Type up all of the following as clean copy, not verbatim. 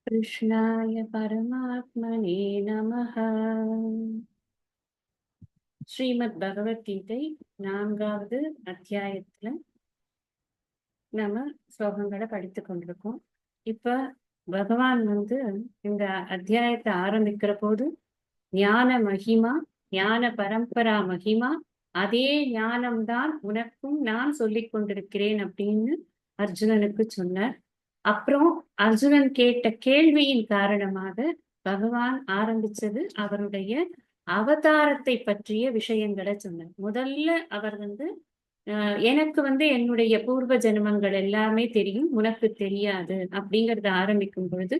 கிருஷ்ணாய பரமாத்மனே நமஹ. ஸ்ரீமத் பகவத்கீதை 4வது அத்தியாயத்துல நம்ம ஸ்லோகங்களை படித்துக் கொண்டிருக்கோம். இப்ப பகவான் இந்த அத்தியாயத்தை ஆரம்பிக்கிற போது ஞான மகிமா, ஞான பரம்பரா மகிமா, அதே ஞானம்தான் உனக்கும் நான் சொல்லிக் கொண்டிருக்கிறேன் அப்படின்னு அர்ஜுனனுக்கு சொன்னார். அப்புறம் அர்ஜுனன் கேட்ட கேள்வியின் காரணமாக பகவான் ஆரம்பிச்சது அவருடைய அவதாரத்தை பற்றிய விஷயங்களை சொன்னார். முதல்ல அவர் எனக்கு என்னுடைய பூர்வ ஜென்மங்கள் எல்லாமே தெரியும், உனக்கு தெரியாது அப்படிங்கறத ஆரம்பிக்கும் பொழுது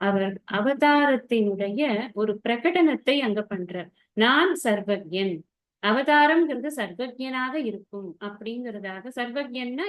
அவர் அவதாரத்தினுடைய ஒரு பிரகடனத்தை அங்க பண்றார். நான் சர்வஜன், அவதாரம்ங்கிறது சர்வஜனாக இருக்கும் அப்படிங்கிறதாக. சர்வஜன்னா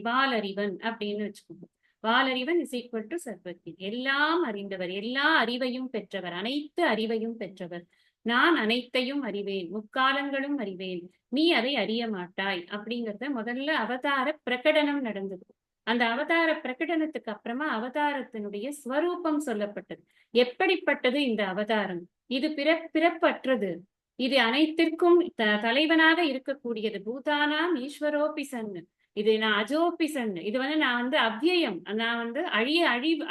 வாலறிவன் அப்படின்னு வச்சுக்கோங்க. வாலறிவன் இஸ் ஈக்குவல் டு சர்வஜன், எல்லாம் அறிந்தவர், எல்லா அறிவையும் பெற்றவர், அனைத்து அறிவையும் பெற்றவர். நான் அனைத்தையும் அறிவேன், முக்காலங்களும் அறிவேன், நீ அதை அறிய மாட்டாய் அப்படிங்கறத முதல்ல அவதார பிரகடனம் நடந்தது. அந்த அவதார பிரகடனத்துக்கு அப்புறமா அவதாரத்தினுடைய ஸ்வரூபம் சொல்லப்பட்டது. எப்படிப்பட்டது இந்த அவதாரம்? இது பிறப்பற்றது, இது அனைத்திற்கும் தலைவனாக இருக்கக்கூடியது. பூதானாம் ஈஸ்வரோபி சன்னு, இது நான் அஜோபி சன்னு, இது நான் அவ்யயம், நான்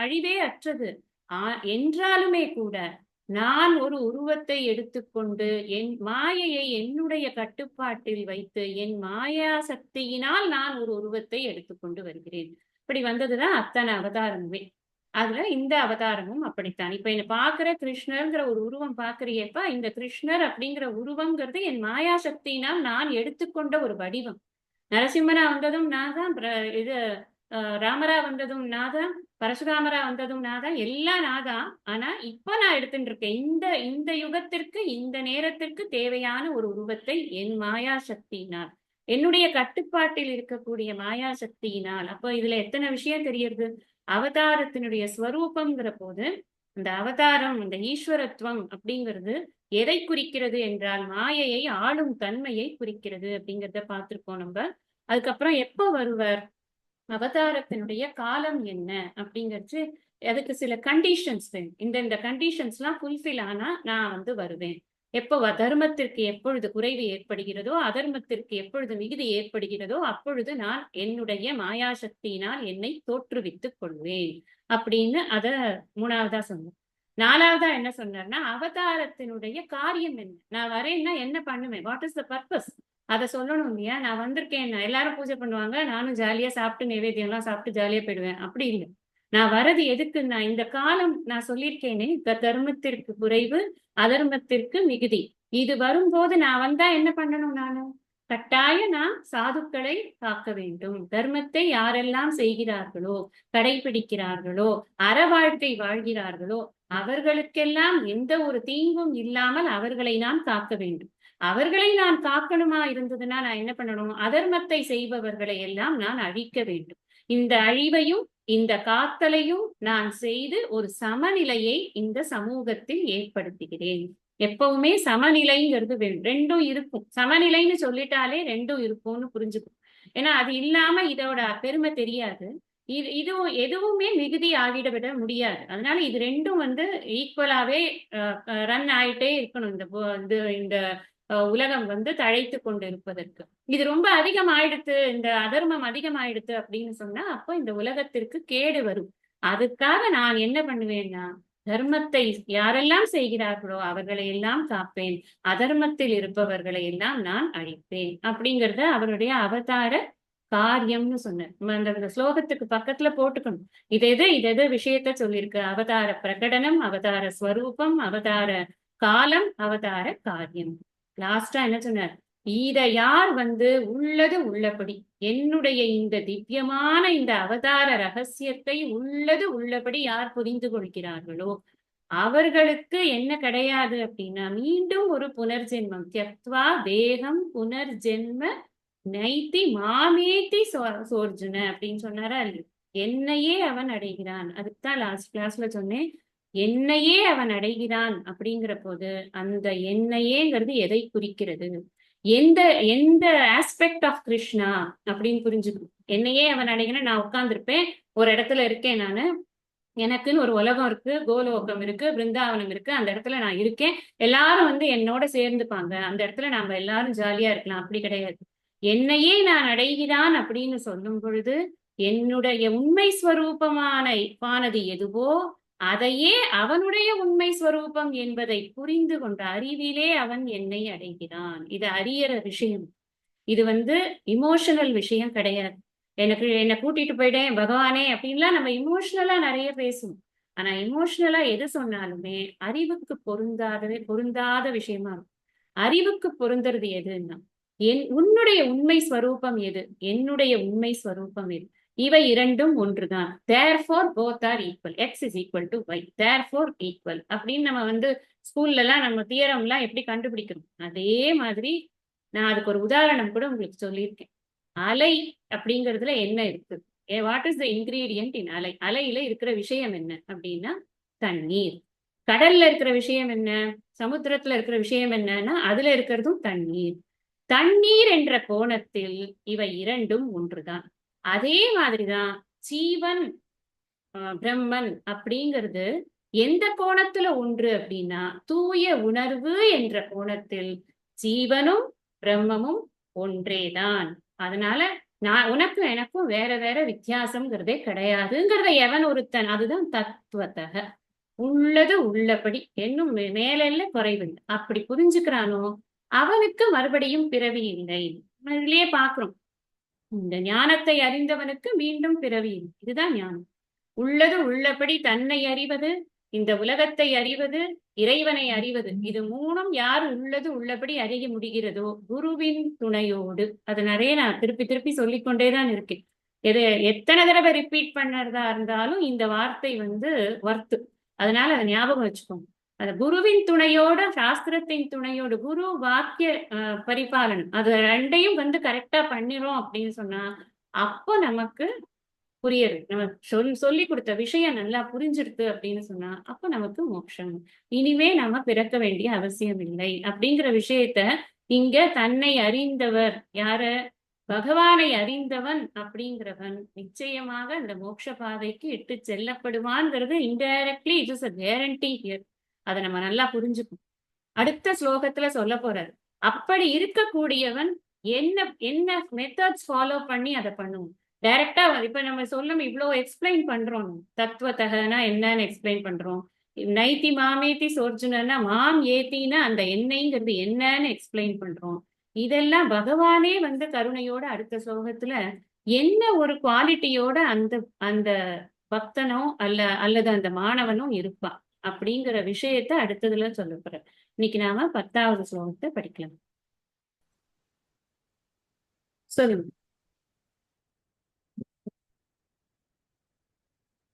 அழிவே அற்றது. என்றாலுமே கூட நான் ஒரு உருவத்தை எடுத்துக்கொண்டு என் மாயையை என்னுடைய கட்டுப்பாட்டில் வைத்து என் மாயா சக்தியினால் நான் ஒரு உருவத்தை எடுத்துக்கொண்டு வருகிறேன். இப்படி வந்ததுதான் அத்தனை அவதாரமுமே. அதுல இந்த அவதாரமும் அப்படித்தான். இப்ப என்ன பாக்குற கிருஷ்ணர்ங்கிற ஒரு உருவம் பாக்குறியப்பா, இந்த கிருஷ்ணர் அப்படிங்கிற உருவம்ங்கிறது என் மாயா சக்தியினால் நான் எடுத்துக்கொண்ட ஒரு வடிவம். நரசிம்மரா வந்ததும் நான் தான், இது ராமரா வந்ததும் நான் தான், பரசுராமரா வந்ததும் நான் தான், எல்லாம் நான் தான். ஆனா இப்ப நான் எடுத்துட்டு இருக்கேன் இந்த யுகத்திற்கு, இந்த நேரத்திற்கு தேவையான ஒரு உருவத்தை என் மாயா சக்தியினால், என்னுடைய கட்டுப்பாட்டில் இருக்கக்கூடிய மாயா சக்தியினால். அப்போ இதுல எத்தனை விஷயம் தெரியுது? அவதாரத்தினுடைய ஸ்வரூபம்ங்கிற போது அந்த அவதாரம், அந்த ஈஸ்வரத்துவம் அப்படிங்கிறது எதை குறிக்கிறது என்றால் மாயையை ஆளும் தன்மையை குறிக்கிறது அப்படிங்கிறத பார்த்திருக்கோம் நம்ம. அதுக்கப்புறம் எப்போ வருவர், அவதாரத்தினுடைய காலம் என்ன அப்படிங்கிறது, அதுக்கு சில கண்டிஷன்ஸ் வேணும். இந்த கண்டிஷன்ஸ் எல்லாம் ஃபுல்ஃபில் ஆனா நான் வருவேன். எப்போ தர்மத்திற்கு எப்பொழுது குறைவு ஏற்படுகிறதோ, அதர்மத்திற்கு எப்பொழுது மிகுதி ஏற்படுகிறதோ, அப்பொழுது நான் என்னுடைய மாயாசக்தியினால் என்னை தோற்றுவித்துக் கொள்வேன் அப்படின்னு அத 3வதா சொன்னேன். 4வதா என்ன சொன்னார்னா, அவதாரத்தினுடைய காரியம் என்ன, நான் வரேன்னா என்ன பண்ணுவேன், வாட் இஸ் த பர்பஸ், அதை சொல்லணும் இல்லையா. நான் வந்திருக்கேன், எல்லாரும் பூஜை பண்ணுவாங்க, நானும் ஜாலியா சாப்பிட்டு நைவேத்தியம் எல்லாம் சாப்பிட்டு ஜாலியா போயிடுவேன், அப்படி இல்லை. நான் வரது எதுக்குன்னா, இந்த காலம் நான் சொல்லியிருக்கேனே, தர்மத்திற்கு குறைவு அதர்மத்திற்கு மிகுதி, இது வரும்போது நான் வந்தா என்ன பண்ணணும், நானு கட்டாயம் நான் சாதுக்களை காக்க வேண்டும். தர்மத்தை யாரெல்லாம் செய்கிறார்களோ, கடைபிடிக்கிறார்களோ, அற வாழ்க்கை வாழ்கிறார்களோ, அவர்களுக்கெல்லாம் எந்த ஒரு தீங்கும் இல்லாமல் அவர்களை நான் காக்க வேண்டும். அவர்களை நான் காக்கணுமா இருந்ததுன்னா நான் என்ன பண்ணணும், அதர்மத்தை செய்பவர்களை எல்லாம் நான் அழிக்க வேண்டும். இந்த அழிவையும் இந்த காத்தலையும் நான் செய்து ஒரு சமநிலையை இந்த சமூகத்தில் ஏற்படுத்துகிறேன். எப்பவுமே சமநிலைங்கிறது ரெண்டும் இருக்கும். சமநிலைன்னு சொல்லிட்டாலே ரெண்டும் இருக்கும்னு புரிஞ்சுக்கும். ஏன்னா அது இல்லாம இதோட பெருமை தெரியாது. இதுவும் எதுவுமே மிகுதி ஆகிட விட முடியாது. அதனால இது ரெண்டும் ஈக்குவலாவே ரன் ஆயிட்டே இருக்கணும் இந்த உலகம் தழைத்து கொண்டு இருப்பதற்கு. இது ரொம்ப அதிகமாயிடுத்து, இந்த அதர்மம் அதிகமாயிடுத்து அப்படின்னு சொன்னா அப்போ இந்த உலகத்திற்கு கேடு வரும். அதுக்காக நான் என்ன பண்ணுவேன்னா, தர்மத்தை யாரெல்லாம் செய்கிறார்களோ அவர்களை எல்லாம் காப்பேன், அதர்மத்தில் இருப்பவர்களை எல்லாம் நான் அழிப்பேன் அப்படிங்கறத அவருடைய அவதார காரியம்னு சொன்னேன். அந்த ஸ்லோகத்துக்கு பக்கத்துல போட்டுக்கணும். இது எது விஷயத்த சொல்லியிருக்கு, அவதார பிரகடனம், அவதார ஸ்வரூபம், அவதார காலம், அவதார காரியம். லாஸ்டா என்ன சொன்னார், இத யார் உள்ளது உள்ளபடி என்னுடைய இந்த திவ்யமான இந்த அவதார ரகசியத்தை உள்ளது உள்ளபடி யார் புரிந்து கொள்கிறார்களோ அவர்களுக்கு என்ன கிடையாது அப்படின்னா, மீண்டும் ஒரு புனர்ஜென்மம், தியக்த்வா தேகம் புனர்ஜென்ம நைத்தி மாமேத்தி சோர்ஜுன அப்படின்னு சொன்னாரா இல்லையா. என்னையே அவன் அடைகிறான். அதுக்குதான் லாஸ்ட் கிளாஸ்ல சொன்னேன், என்னையே அவன் அடைகிறான் அப்படிங்கிற போது அந்த என்னையேங்கிறது எதை குறிக்கிறது, எந்த எந்த ஆஸ்பெக்ட் ஆஃப் கிருஷ்ணா அப்படின்னு புரிஞ்சுக்கணும். என்னையே அவன் அடைகிறான், நான் உட்கார்ந்துருப்பேன் ஒரு இடத்துல இருக்கேன் நானு, எனக்குன்னு ஒரு உலகம் இருக்கு, கோலோகம் இருக்கு, பிருந்தாவனம் இருக்கு, அந்த இடத்துல நான் இருக்கேன், எல்லாரும் வந்து என்னோட சேர்ந்துப்பாங்க, அந்த இடத்துல நாம எல்லாரும் ஜாலியா இருக்கலாம். அப்படி கிடையாது. என்னையே நான் அடைகிறான் அப்படின்னு சொல்லும் பொழுது என்னுடைய உண்மை ஸ்வரூபமானது எதுவோ அதையே அவனுடைய உண்மை ஸ்வரூபம் என்பதை புரிந்து கொண்ட அறிவிலே அவன் என்னை அடைகிறான். இது அறியற விஷயம். இது வந்து இமோஷனல் விஷயம் கிடையாது. என்னை கூட்டிட்டு போயிட்டேன் பகவானே அப்படின்லாம் நம்ம இமோஷனலா நிறைய பேசுவோம். ஆனா இமோஷனலா எது சொன்னாலுமே அறிவுக்கு பொருந்தாத விஷயமா இருக்கும். அறிவுக்கு பொருந்துறது எதுன்னா உன்னுடைய உண்மை ஸ்வரூபம் எது, என்னுடைய உண்மை ஸ்வரூபம் எது, இவை இரண்டும் ஒன்றுதான். Therefore both are equal, x is equal to y, therefore equal அப்படின்னு நம்ம வந்து ஸ்கூல்ல எல்லாம் நம்ம தியரம் எல்லாம் எப்படி கண்டுபிடிக்கணும், அதே மாதிரி நான் அதுக்கு ஒரு உதாரணம் கூட உங்களுக்கு சொல்லியிருக்கேன். அலை அப்படிங்கிறதுல என்ன இருக்கு, வாட் இஸ் த இன்கிரீடியன்ட் இன் அலை, அலையில இருக்கிற விஷயம் என்ன அப்படின்னா தண்ணீர். கடல்ல இருக்கிற விஷயம் என்ன, சமுத்திரத்துல இருக்கிற விஷயம் என்னன்னா அதுல இருக்கிறதும் தண்ணீர். தண்ணீர் என்ற கோணத்தில் இவை இரண்டும் ஒன்றுதான். அதே மாதிரிதான் ஜீவன் பிரம்மன் அப்படிங்கிறது எந்த கோணத்துல ஒன்று அப்படின்னா தூய உணர்வு என்ற கோணத்தில் ஜீவனும் பிரம்மமும் ஒன்றேதான். அதனால நான் உனக்கும் எனக்கும் வேற வேற வித்தியாசம்ங்கிறதே கிடையாதுங்கிறத எவன் ஒருத்தன், அதுதான் தத்துவத்தக, உள்ளது உள்ளபடி என்னும் மேலல்ல குறைவில்லை அப்படி புரிஞ்சுக்கிறானோ அவனுக்கு மறுபடியும் பிறவி இல்லை. இதுலயே பாக்குறோம், இந்த ஞானத்தை அறிந்தவனுக்கு மீண்டும் பிறவி இல்லை. இதுதான் ஞானம். உள்ளது உள்ளபடி தன்னை அறிவது, இந்த உலகத்தை அறிவது, இறைவனை அறிவது, இது மூணும் யார் உள்ளது உள்ளபடி அறிய முடிகிறதோ குருவின் துணையோடு. அது நிறைய நான் திருப்பி திருப்பி சொல்லிக்கொண்டேதான் இருக்கேன். எத்தனை தடவை ரிப்பீட் பண்ணறதா இருந்தாலும் இந்த வார்த்தை வந்து வர்த்து. அதனால அதை ஞாபகம் வச்சுக்கோங்க. அந்த குருவின் துணையோட, சாஸ்திரத்தின் துணையோடு, குரு வாக்கிய பரிபாலனம், அது ரெண்டையும் வந்து கரெக்டா பண்ணிரும் அப்படின்னு சொன்னா அப்போ நமக்கு புரியுது. நம்ம சொல்லி கொடுத்த விஷயம் நல்லா புரிஞ்சிருக்கு அப்படின்னு சொன்னா அப்ப நமக்கு மோட்சம், இனிமே நம்ம பிறக்க வேண்டிய அவசியம் இல்லை அப்படிங்கிற விஷயத்த இங்க தன்னை அறிந்தவர் யார, பகவானை அறிந்தவன் அப்படிங்கிறவன் நிச்சயமாக இந்த மோட்ச பாதைக்கு இட்டு செல்லப்படுவான்ங்கிறது indirectly it is a guarantee here. அதை நம்ம நல்லா புரிஞ்சுக்கணும். அடுத்த ஸ்லோகத்துல சொல்ல போறாரு, அப்படி இருக்கக்கூடியவன் என்ன என்ன மெத்தட்ஸ் ஃபாலோ பண்ணி அதை பண்ணுவோம். டைரக்டா இப்ப நம்ம சொல்லும் இவ்வளவு எக்ஸ்பிளைன் பண்றோம், தத்துவத்தகனா என்னன்னு எக்ஸ்பிளைன் பண்றோம், நைத்தி மாமேத்தி சோர்ஜுனா மாம் ஏத்தினா அந்த எண்ணெய்ங்கிறது என்னன்னு எக்ஸ்பிளைன் பண்றோம். இதெல்லாம் பகவானே வந்து கருணையோட அடுத்த ஸ்லோகத்துல என்ன ஒரு குவாலிட்டியோட அந்த அந்த பக்தனோ அல்லது அந்த மாணவனும் இருப்பான் அப்படிங்கிற விஷயத்த அடுத்ததுல சொல்ல போற. இன்னைக்கு நாம 10வது ஸ்லோகத்தை படிக்கலாம். சொல்லுங்க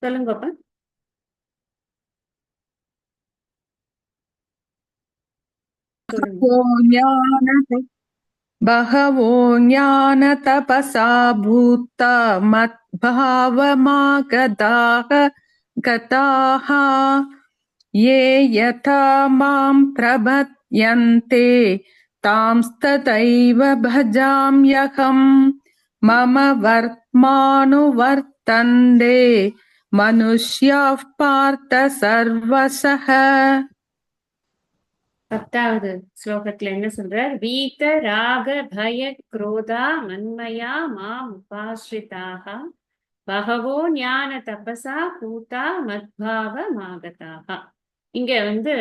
சொல்லுங்கப்பா. बहवो ज्ञानतपसा भूता गताः ये यथा मां प्रपद्यन्ते तांस्तथैव भजाम्यहम् मम वर्त्मानुवर्तन्ते मनुष्याः पार्थ सर्वशः. 10வது ஸ்லோகத்துல என்ன சொல்றார், வீத ராக பய குரோதா மன்மயா மாம் உபாஸ்ரிதாக பகவோ ஞான தபசா பூதா மத்பாவ மாகதாக. இங்க வந்து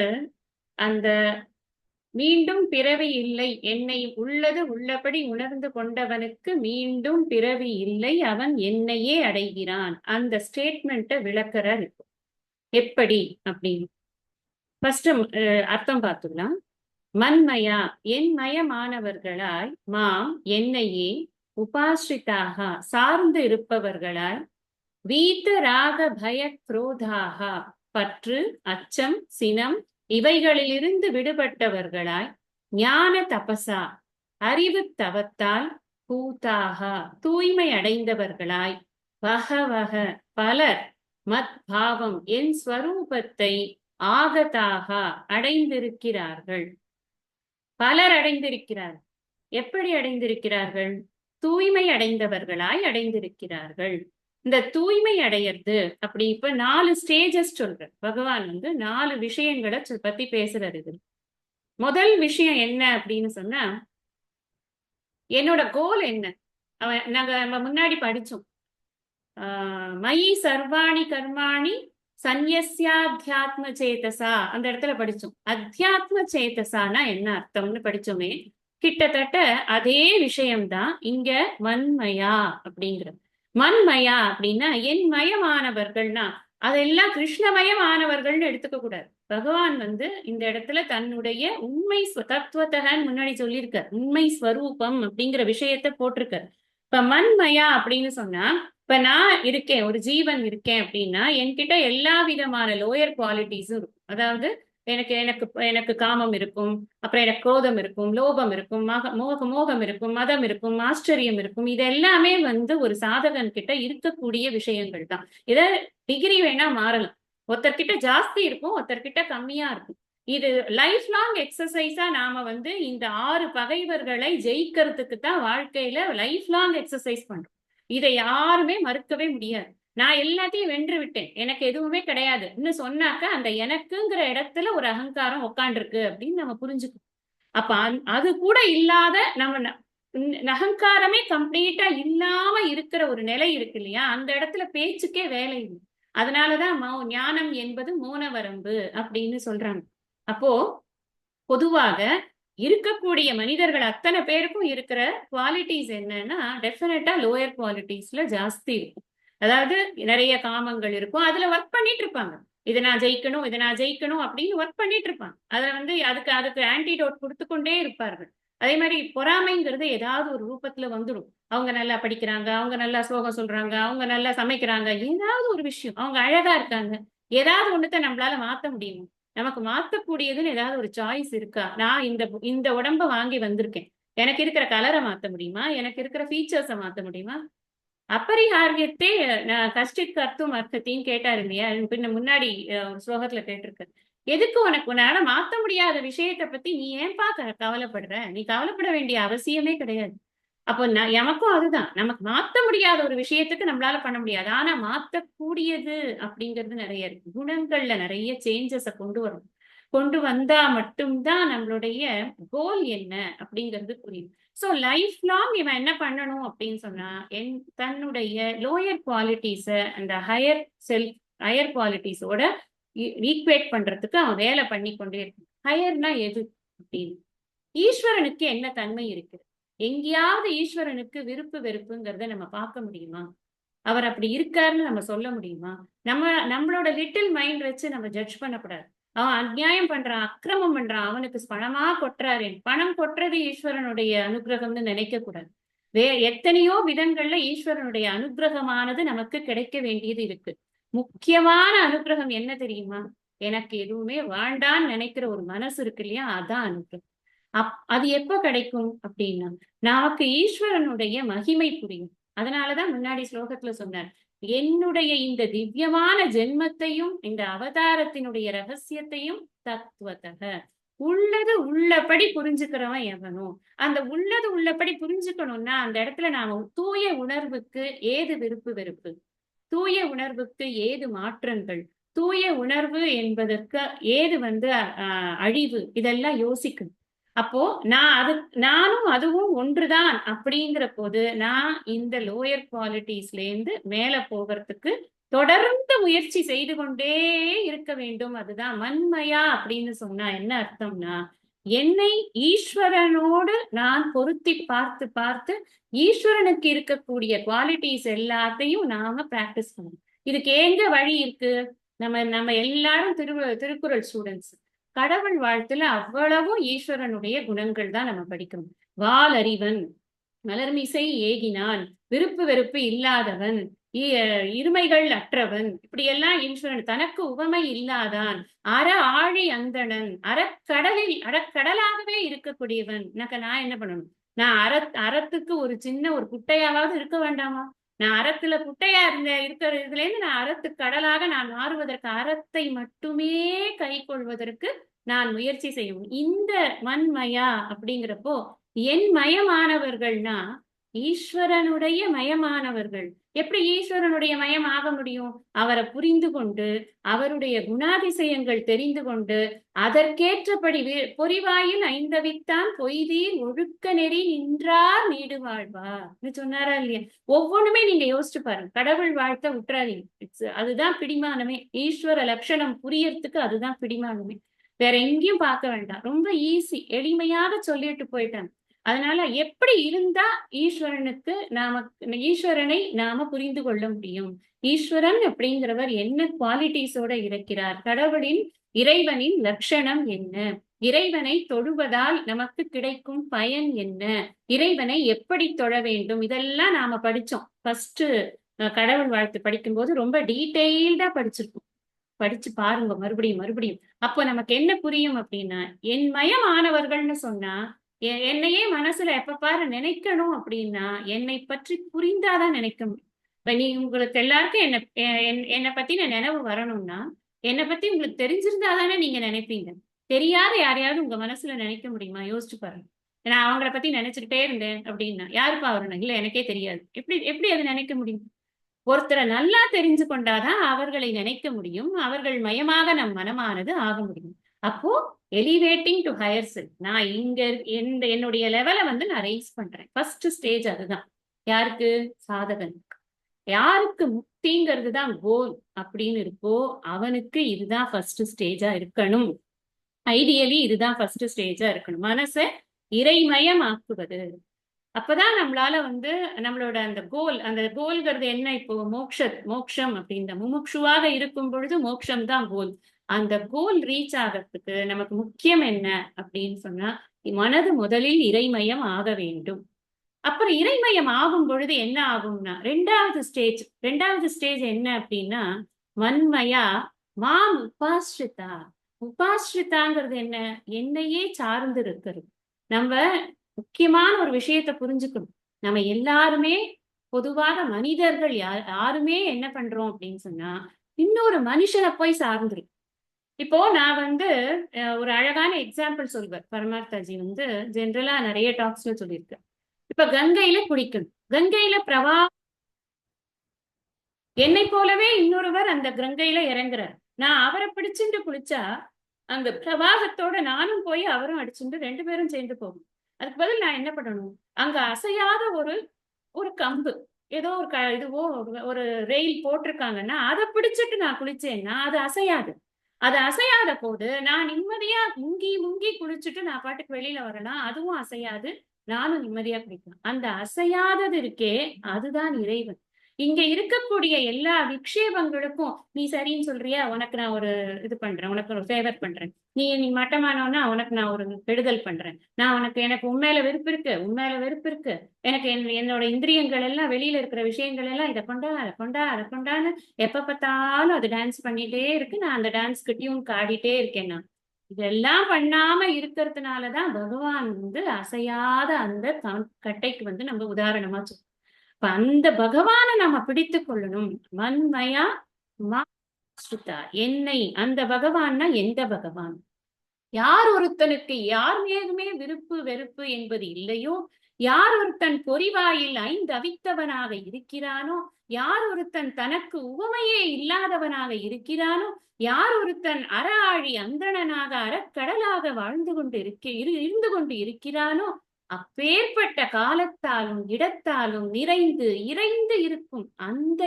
அந்த மீண்டும் பிறவி இல்லை, என்னை உள்ளது உள்ளபடி உணர்ந்து கொண்டவனுக்கு மீண்டும் பிறவி இல்லை, அவன் என்னையே அடைகிறான், அந்த ஸ்டேட்மெண்ட்டை விளக்குறார். எப்படி அப்படின்னு ஃபர்ஸ்ட் அர்த்தம் பார்த்துக்கலாம். மன்மயா என் மயமானவர்களாய், மாம் என்னையே, உபாஸ்ரிதாக சார்ந்து இருப்பவர்களாய், வீத ராக பய குரோதாக பற்று அச்சம் சினம் இவைகளிலிருந்து விடுபட்டவர்களாய், ஞான தபசா அறிவு தவத்தால், பூதாக தூய்மை அடைந்தவர்களாய், வகவக பலர், மத் பாவம் என் ஸ்வரூபத்தை, ஆகதாக அடைந்திருக்கிறார்கள். பலர் அடைந்திருக்கிறார்கள். எப்படி அடைந்திருக்கிறார்கள்? தூய்மை அடைந்தவர்களாய் அடைந்திருக்கிறார்கள். இந்த தூய்மை அடையிறது அப்படி இப்ப 4 ஸ்டேஜஸ் சொல்ற பகவான் 4 விஷயங்களை பத்தி பேசுறாரு. இது முதல் விஷயம் என்ன அப்படின்னு சொன்னா, என்னோட கோல் என்ன? நம்ம முன்னாடி படிச்சோம், மயி சர்வாணி கர்மாணி சந்நியஸ்யாத்யாத்ம சேதசா, அந்த இடத்துல படிச்சோம். அத்தியாத்ம சேதசானா என்ன அர்த்தம்னு படிச்சோமே. கிட்டத்தட்ட அதே விஷயம்தான் இங்க மன்மயா அப்படிங்கிறது. மன்மயா அப்படின்னா என் மயமானவர்கள்னா அதெல்லாம் கிருஷ்ணமயமானவர்கள்னு எடுத்துக்க கூடாது. பகவான் இந்த இடத்துல தன்னுடைய உண்மை தத்துவத்தகன்னு முன்னாடி சொல்லியிருக்கார். உண்மை ஸ்வரூபம் அப்படிங்கிற விஷயத்த போட்டிருக்கார். இப்ப மன்மயா அப்படின்னு சொன்னா, இப்ப நான் இருக்கேன், ஒரு ஜீவன் இருக்கேன் அப்படின்னா என்கிட்ட எல்லா விதமான லோயர் குவாலிட்டிஸும் இருக்கும். அதாவது எனக்கு எனக்கு எனக்கு காமம் இருக்கும், அப்புறம் எனக்கு குரோதம் இருக்கும், லோபம் இருக்கும், மோகம் இருக்கும், மதம் இருக்கும், ஆச்சரியம் இருக்கும். இது எல்லாமே ஒரு சாதகன் கிட்ட இருக்கக்கூடிய விஷயங்கள் தான். இத டிகிரி வேணா மாறலாம். ஒருத்தர்கிட்ட ஜாஸ்தி இருக்கும், ஒருத்தர்கிட்ட கம்மியா இருக்கும். இது லைஃப் லாங் எக்ஸசைஸா நாம இந்த 6 பகைவர்களை ஜெயிக்கிறதுக்கு தான் வாழ்க்கையில லைஃப் லாங் எக்ஸசைஸ் பண்றோம். இதை யாருமே மறுக்கவே முடியாது. நான் எல்லாத்தையும் வென்று விட்டேன், எனக்கு எதுவுமே கிடையாது இன்னும் சொன்னாக்க அந்த எனக்குங்கிற இடத்துல ஒரு அகங்காரம் உட்காண்டிருக்கு அப்படின்னு நம்ம புரிஞ்சுக்கணும். அப்ப அது கூட இல்லாத நம்ம அகங்காரமே கம்ப்ளீட்டா இல்லாம இருக்கிற ஒரு நிலை இருக்கு இல்லையா, அந்த இடத்துல பேச்சுக்கே வேலை இல்லை. அதனாலதான் ஞானம் என்பது மோன வரம்பு அப்படின்னு சொல்றாங்க. அப்போ பொதுவாக இருக்கக்கூடிய மனிதர்கள் அத்தனை பேருக்கும் இருக்கிற குவாலிட்டிஸ் என்னன்னா, டெஃபினட்டா லோயர் குவாலிட்டிஸ்ல ஜாஸ்தி இருக்கும். அதாவது நிறைய காமங்கள் இருக்கும், அதுல ஒர்க் பண்ணிட்டு இருப்பாங்க. இதை நான் ஜெயிக்கணும், இதை நான் ஜெயிக்கணும் அப்படின்னு ஒர்க் பண்ணிட்டு இருப்பாங்க. அதுல அதுக்கு அதுக்கு ஆன்டிடோட் கொடுத்து கொண்டே இருப்பார்கள். அதே மாதிரி பொறாமைங்கிறது ஏதாவது ஒரு ரூபத்துல வந்துடும். அவங்க நல்லா படிக்கிறாங்க, அவங்க நல்லா ஸ்லோகம் சொல்றாங்க, அவங்க நல்லா சமைக்கிறாங்க, ஏதாவது ஒரு விஷயம், அவங்க அழகா இருக்காங்க, ஏதாவது ஒண்ணுத்த நம்மளால மாத்த முடியும். நமக்கு மாத்தக்கூடியதுன்னு ஏதாவது ஒரு சாய்ஸ் இருக்கா? நான் இந்த உடம்ப வாங்கி வந்திருக்கேன், எனக்கு இருக்கிற கலரை மாத்த முடியுமா? எனக்கு இருக்கிற ஃபீச்சர்ஸை மாத்த முடியுமா? அப்பரிஹாரியத்தே கஷ்டித் கர்த்தும் அர்த்தத்தின்னு கேட்டாரு இல்லையா, பின்ன முன்னாடி ஒரு ஸ்லோகத்துல கேட்டிருக்கு. எதுக்கு உன்னால மாத்த முடியாத விஷயத்த பத்தி நீ ஏன்பா கவலைப்படுற? நீ கவலைப்பட வேண்டிய அவசியமே கிடையாது. அப்போ எமக்கும் அதுதான், நமக்கு மாத்த முடியாத ஒரு விஷயத்துக்கு நம்மளால பண்ண முடியாது. ஆனா மாத்தக்கூடியது அப்படிங்கிறது நிறைய இருக்கு. குணங்கள்ல நிறைய சேஞ்சஸ கொண்டு வந்தா மட்டும்தான் நம்மளுடைய கோல் என்ன அப்படிங்கிறது புரியும். சோ லைஃப் லாங் இவன் என்ன பண்ணணும் அப்படின்னு சொன்னா, தன்னுடைய லோயர் குவாலிட்டிஸ அந்த ஹையர் குவாலிட்டிஸோட ஈக்குவேட் பண்றதுக்கு அவன் வேலை பண்ணி கொண்டே இருக்கான். ஹையர்னா எது அப்படின்னு, ஈஸ்வரனுக்கு என்ன தன்மை இருக்கு? எங்கேயாவது ஈஸ்வரனுக்கு விருப்பு வெறுப்புங்கிறத நம்ம பார்க்க முடியுமா? அவர் அப்படி இருக்காருன்னு நம்ம சொல்ல முடியுமா? நம்மளோட லிட்டில் மைண்ட் வச்சு நம்ம ஜட்ஜ் பண்ணக்கூடாது. அவன் அநியாயம் பண்றான், அக்கிரமம் பண்றான், அவனுக்கு பணமா கொட்டுறாரு, பணம் கொட்டுறது ஈஸ்வரனுடைய அனுகிரகம்னு நினைக்க கூடாது. எத்தனையோ விதங்கள்ல ஈஸ்வரனுடைய அனுகிரகமானது நமக்கு கிடைக்க வேண்டியது இருக்கு. முக்கியமான அனுகிரகம் என்ன தெரியுமா? எனக்கு எதுவுமே வேண்டான்னு நினைக்கிற ஒரு மனசு இருக்கு இல்லையா, அதான் அனுகிரகம். அது எப்ப கிடைக்கும் அப்படின்னா, நமக்கு ஈஸ்வரனுடைய மகிமை புரியும். அதனாலதான் முன்னாடி ஸ்லோகத்துல சொன்னார், என்னுடைய இந்த திவ்யமான ஜென்மத்தையும் இந்த அவதாரத்தினுடைய ரகசியத்தையும் தத்துவத்தக உள்ளது உள்ளபடி புரிஞ்சுக்கிறவன் எவனோ. அந்த உள்ளது உள்ளபடி புரிஞ்சுக்கணும்னா அந்த இடத்துல நாம தூய உணர்வுக்கு ஏது விருப்பு வெறுப்பு, தூய உணர்வுக்கு ஏது மாற்றங்கள், தூய உணர்வு என்பதற்கு ஏது அழிவு, இதெல்லாம் யோசிக்கணும். அப்போ நானும் அதுவும் ஒன்றுதான் அப்படிங்கிற போது நான் இந்த லோயர் குவாலிட்டிஸ்ல இருந்து மேல போகிறதுக்கு தொடர்ந்து முயற்சி செய்து கொண்டே இருக்க வேண்டும். அதுதான் மன்மயா அப்படின்னு சொன்னா என்ன அர்த்தம்னா, என்னை ஈஸ்வரனோடு நான் பொருத்தி பார்த்து பார்த்து ஈஸ்வரனுக்கு இருக்கக்கூடிய குவாலிட்டிஸ் எல்லாத்தையும் நாம பிராக்டிஸ் பண்ணணும். இதுக்கு எங்க வழி இருக்கு? நம்ம எல்லாரும் திருக்குறள் ஸ்டூடெண்ட்ஸ். கடவுள் வாழ்த்துல அவ்வளவும் ஈஸ்வரனுடைய குணங்கள் தான் நம்ம படிக்கணும். வால் அறிவன், மலர்மிசை ஏகினான், விருப்பு வெறுப்பு இல்லாதவன், இருமைகள் அற்றவன், இப்படி எல்லாம் ஈஸ்வரன். தனக்கு உவமை இல்லாதான், அற ஆழி அந்தணன், அறக்கடலாகவே இருக்கக்கூடியவன். நான் என்ன பண்ணணும்? நான் அறத்துக்கு ஒரு சின்ன ஒரு குட்டையாவது இருக்க வேண்டாமா? நான் அறத்துல குட்டையா இருக்கிறதுல இருந்து நான் அறத்து கடலாக நான் மாறுவதற்கு, அறத்தை மட்டுமே கை கொள்வதற்கு நான் முயற்சி செய்யணும். இந்த மண்மயா அப்படிங்கிறப்போ என் மயமானவர்கள்னா ஈஸ்வரனுடைய மயமானவர்கள். எப்படி ஈஸ்வரனுடைய மயம் ஆக முடியும்? அவரை புரிந்து கொண்டு, அவருடைய குணாதிசயங்கள் தெரிந்து கொண்டு, அதற்கேற்றபடி பொறிவாயில் ஐந்தவித்தான் பொய்தீர் ஒழுக்க நெறி நின்றார் நீடு வாழ்வார் சொன்னாரா இல்லையா? ஒவ்வொன்றுமே நீங்க யோசிச்சு பாருங்க. கடவுள் வாழ்த்த விட்டுறாதீங்க. அதுதான் பிடிமானமே. ஈஸ்வர லட்சணம் புரியறதுக்கு அதுதான் பிடிமானமே. வேற எங்கேயும் பார்க்க வேண்டாம். ரொம்ப ஈஸி, எளிமையாக சொல்லிட்டு போயிட்டாங்க. அதனால எப்படி இருந்தா ஈஸ்வரனை நாம புரிந்து கொள்ள முடியும்? ஈஸ்வரன் அப்படிங்கிறவர் என்ன குவாலிட்டிஸோட இருக்கிறார்? இறைவனின் லட்சணம் என்ன? இறைவனை தொழுவதால் நமக்கு கிடைக்கும் பயன் என்ன? இறைவனை எப்படி தொழ வேண்டும்? இதெல்லாம் நாம படிச்சோம். ஃபர்ஸ்ட் கடவுள் வாழ்த்து படிக்கும் போது ரொம்ப டீட்டெயில்டா படிச்சிருக்கோம். படிச்சு பாருங்க மறுபடியும். அப்போ நமக்கு என்ன புரியும் அப்படின்னா, என் மயமானவர்கள்னு சொன்னா என்னையே மனசுல எப்ப பாரு நினைக்கணும் அப்படின்னா, என்னை பற்றி புரிந்தாதான் நினைக்க முடியும். இப்ப உங்களுக்கு எல்லாருக்கும் என்னை பத்தின நினைவு வரணும்னா, என்னை பத்தி உங்களுக்கு தெரிஞ்சிருந்தாதானே நீங்க நினைப்பீங்க. தெரியாத யாரையாவது உங்க மனசுல நினைக்க முடியுமா? யோசிச்சு பாருங்க. நான் அவங்கள பத்தி நினைச்சுக்கிட்டே இருந்தேன் அப்படின்னா, யாருப்பா வரணும்? இல்ல எனக்கே தெரியாது. எப்படி அது நினைக்க முடியும்? ஒருத்தரை நல்லா தெரிஞ்சு கொண்டாதான் அவர்களை நினைக்க முடியும். அவர்கள் மயமாக நம் மனமானது ஆக முடியும். அப்போ எலிவேட்டிங் டு ஹையர் செல்ஃப். நான் இங்க என்னுடைய லெவலை நான் ரைஸ் பண்றேன். ஃபர்ஸ்ட் ஸ்டேஜ் அதுதான். யாருக்கு? சாதகனுக்கு. யாருக்கு முக்திங்கிறது தான் கோல் அப்படின்னு இருக்கோ அவனுக்கு இதுதான் ஃபர்ஸ்ட் ஸ்டேஜா இருக்கணும். ஐடியலி இதுதான் ஃபர்ஸ்ட் ஸ்டேஜா இருக்கணும். மனசை இறைமயம் ஆக்குவது. அப்பதான் நம்மளால நம்மளோட அந்த கோல்ங்கிறது என்ன? இப்போ மோக்ஷம் அப்படின்ற முமுட்சுவாக இருக்கும் பொழுது மோக்ஷம் தான் கோல். அந்த கோல் ரீச் ஆகிறதுக்கு நமக்கு முக்கியம் என்ன அப்படின்னு சொன்னா, மனது முதலில் இறைமயம் ஆக வேண்டும். அப்புறம் இறைமயம் ஆகும் பொழுது என்ன ஆகும்னா, ரெண்டாவது ஸ்டேஜ் என்ன அப்படின்னா, மண்மயா மாம் உபாஸ்ரிதா. உபாஸ்ரிதாங்கிறது என்ன? என்னையே சார்ந்து இருக்கிறது. நம்ம முக்கியமான ஒரு விஷயத்த புரிஞ்சுக்கணும். நம்ம எல்லாருமே பொதுவாக மனிதர்கள் யாருமே என்ன பண்றோம் அப்படின்னு சொன்னா, இன்னொரு மனுஷனை போய் சார்ந்துரு. இப்போ நான் ஒரு அழகான எக்ஸாம்பிள் சொல்வேன். பரமார்த்தாஜி ஜென்ரலா நிறைய டாக்ஸ்ல சொல்லியிருக்கேன். இப்ப கங்கையில குளிக்கணும். கங்கையில என்னை போலவே இன்னொருவர் அந்த கங்கையில இறங்குறார். நான் அவரை பிடிச்சுட்டு குளிச்சா அந்த பிரவாகத்தோட நானும் போய் அவரும் அடிச்சுட்டு 2 பேரும் சேர்ந்து போகும். அதுக்கு பதில் நான் என்ன பண்ணணும்? அங்க அசையாத ஒரு கம்பு, ஏதோ இதுவோ ஒரு ரெயில் போட்டிருக்காங்கன்னா அதை பிடிச்சிட்டு நான் குளிச்சேன்னா அது அசையாது. அது அசையாத போது நான் நிம்மதியா முங்கி குளிச்சுட்டு நான் பாட்டுக்கு வெளியில வரலாம். அதுவும் அசையாது. நானும் நிம்மதியா குளிக்கலாம். அந்த அசையாதது இருக்கே, அதுதான் இறைவன். இங்க இருக்கக்கூடிய எல்லா விக்ஷேபங்களுக்கும் நீ சரின்னு சொல்றியா, உனக்கு நான் ஒரு இது பண்றேன், உனக்கு ஒரு ஃபேவர் பண்றேன். நீ மட்டமானவனா உனக்கு நான் ஒரு கெடுதல் பண்றேன். எனக்கு உண்மையில வெறுப்பு இருக்கு. எனக்கு என்னோட இந்திரியங்கள் எல்லாம் வெளியில இருக்கிற விஷயங்கள் எல்லாம் இதை கொண்டான்னு எப்ப பார்த்தாலும் அது டான்ஸ் பண்ணிட்டே இருக்கு. நான் அந்த டான்ஸ்க்கு டியூன் ஆடிட்டே இருக்கேன். நான் இதெல்லாம் பண்ணாம இருக்கிறதுனாலதான் பகவான் அசையாத அந்த கட்டைக்கு நம்ம உதாரணமா சொல்றோம். அந்த பகவானை நம்ம பிடித்து கொள்ளணும். மண்மயா மாஸ்ருதா. என்னை, அந்த பகவான்னா எந்த பகவான்? யார் ஒருத்தனுக்கு யார் மீதுமே விருப்பு வெறுப்பு என்பது இல்லையோ, யார் ஒருத்தன் பொறிவாயில் 5 அவித்தவனாக இருக்கிறானோ, யார் ஒருத்தன் தனக்கு உவமையே இல்லாதவனாக இருக்கிறானோ, யார் ஒருத்தன் ஆழி அந்தணனாக அறக்கடலாக இருந்து கொண்டு இருக்கிறானோ, அப்பேற்பட்ட காலத்தாலும் இடத்தாலும் இறைந்து இருக்கும் அந்த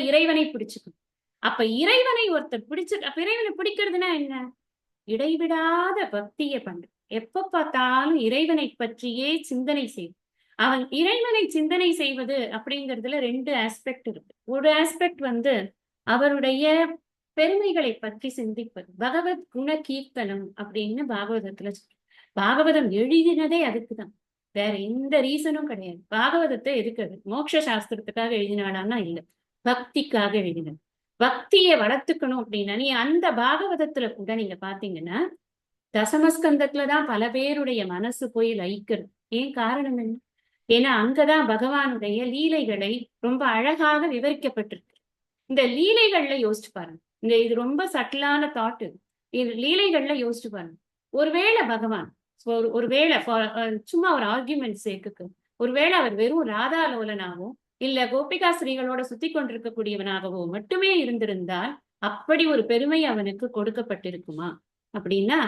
இறைவனை பிடிச்சுக்கணும். அப்ப இறைவனை ஒருத்தர் அப்ப இறைவனை பிடிக்கிறதுனா என்ன? இடைவிடாத பக்தியை பண்ணு. எப்ப பார்த்தாலும் இறைவனை பற்றியே சிந்தனை செய். அவன் இறைவனை சிந்தனை செய்வது அப்படிங்கிறதுல 2 ஆஸ்பெக்ட் இருக்கு. ஒரு ஆஸ்பெக்ட் அவருடைய பெருமைகளை பற்றி சிந்திப்பது. பகவத் குண கீர்த்தனம் அப்படின்னு பாகவதத்துல பாகவதம் எழுதினதே அதுக்குதான். வேற எந்த ரீசனும் கிடையாது. பாகவதத்தை எதுக்குது? மோட்ச சாஸ்திரத்துக்காக எழுதினாடான்னா இல்ல, பக்திக்காக எழுதினது. பக்தியை வளர்த்துக்கணும் அப்படின்னா, நீ அந்த பாகவதத்துல கூட நீங்க பாத்தீங்கன்னா தசமஸ்கந்தத்துலதான் பல பேருடைய மனசு போய் லயிக்கிறது. ஏன் காரணம் என்ன? ஏன்னா அங்கதான் பகவானுடைய லீலைகளை ரொம்ப அழகாக விவரிக்கப்பட்டிருக்கு. இந்த லீலைகள்ல யோசிச்சு பாருங்க. இது ரொம்ப சட்டிலான தாட். இது லீலைகள்ல யோசிச்சு பாருங்க. ஒருவேளை பகவான் ஒருவேளை சும்மா ஒரு ஆர்கியூமெண்ட் சேர்க்கு ஒருவேளை அவர் வெறும் ராதாலோலனாவோ இல்ல கோபிகா ஸ்ரீகளோட சுத்தி கொண்டிருக்கக்கூடியவனாகவோ மட்டுமே இருந்திருந்தால் அப்படி ஒரு பெருமை அவனுக்கு கொடுக்கப்பட்டிருக்குமா அப்படின்னா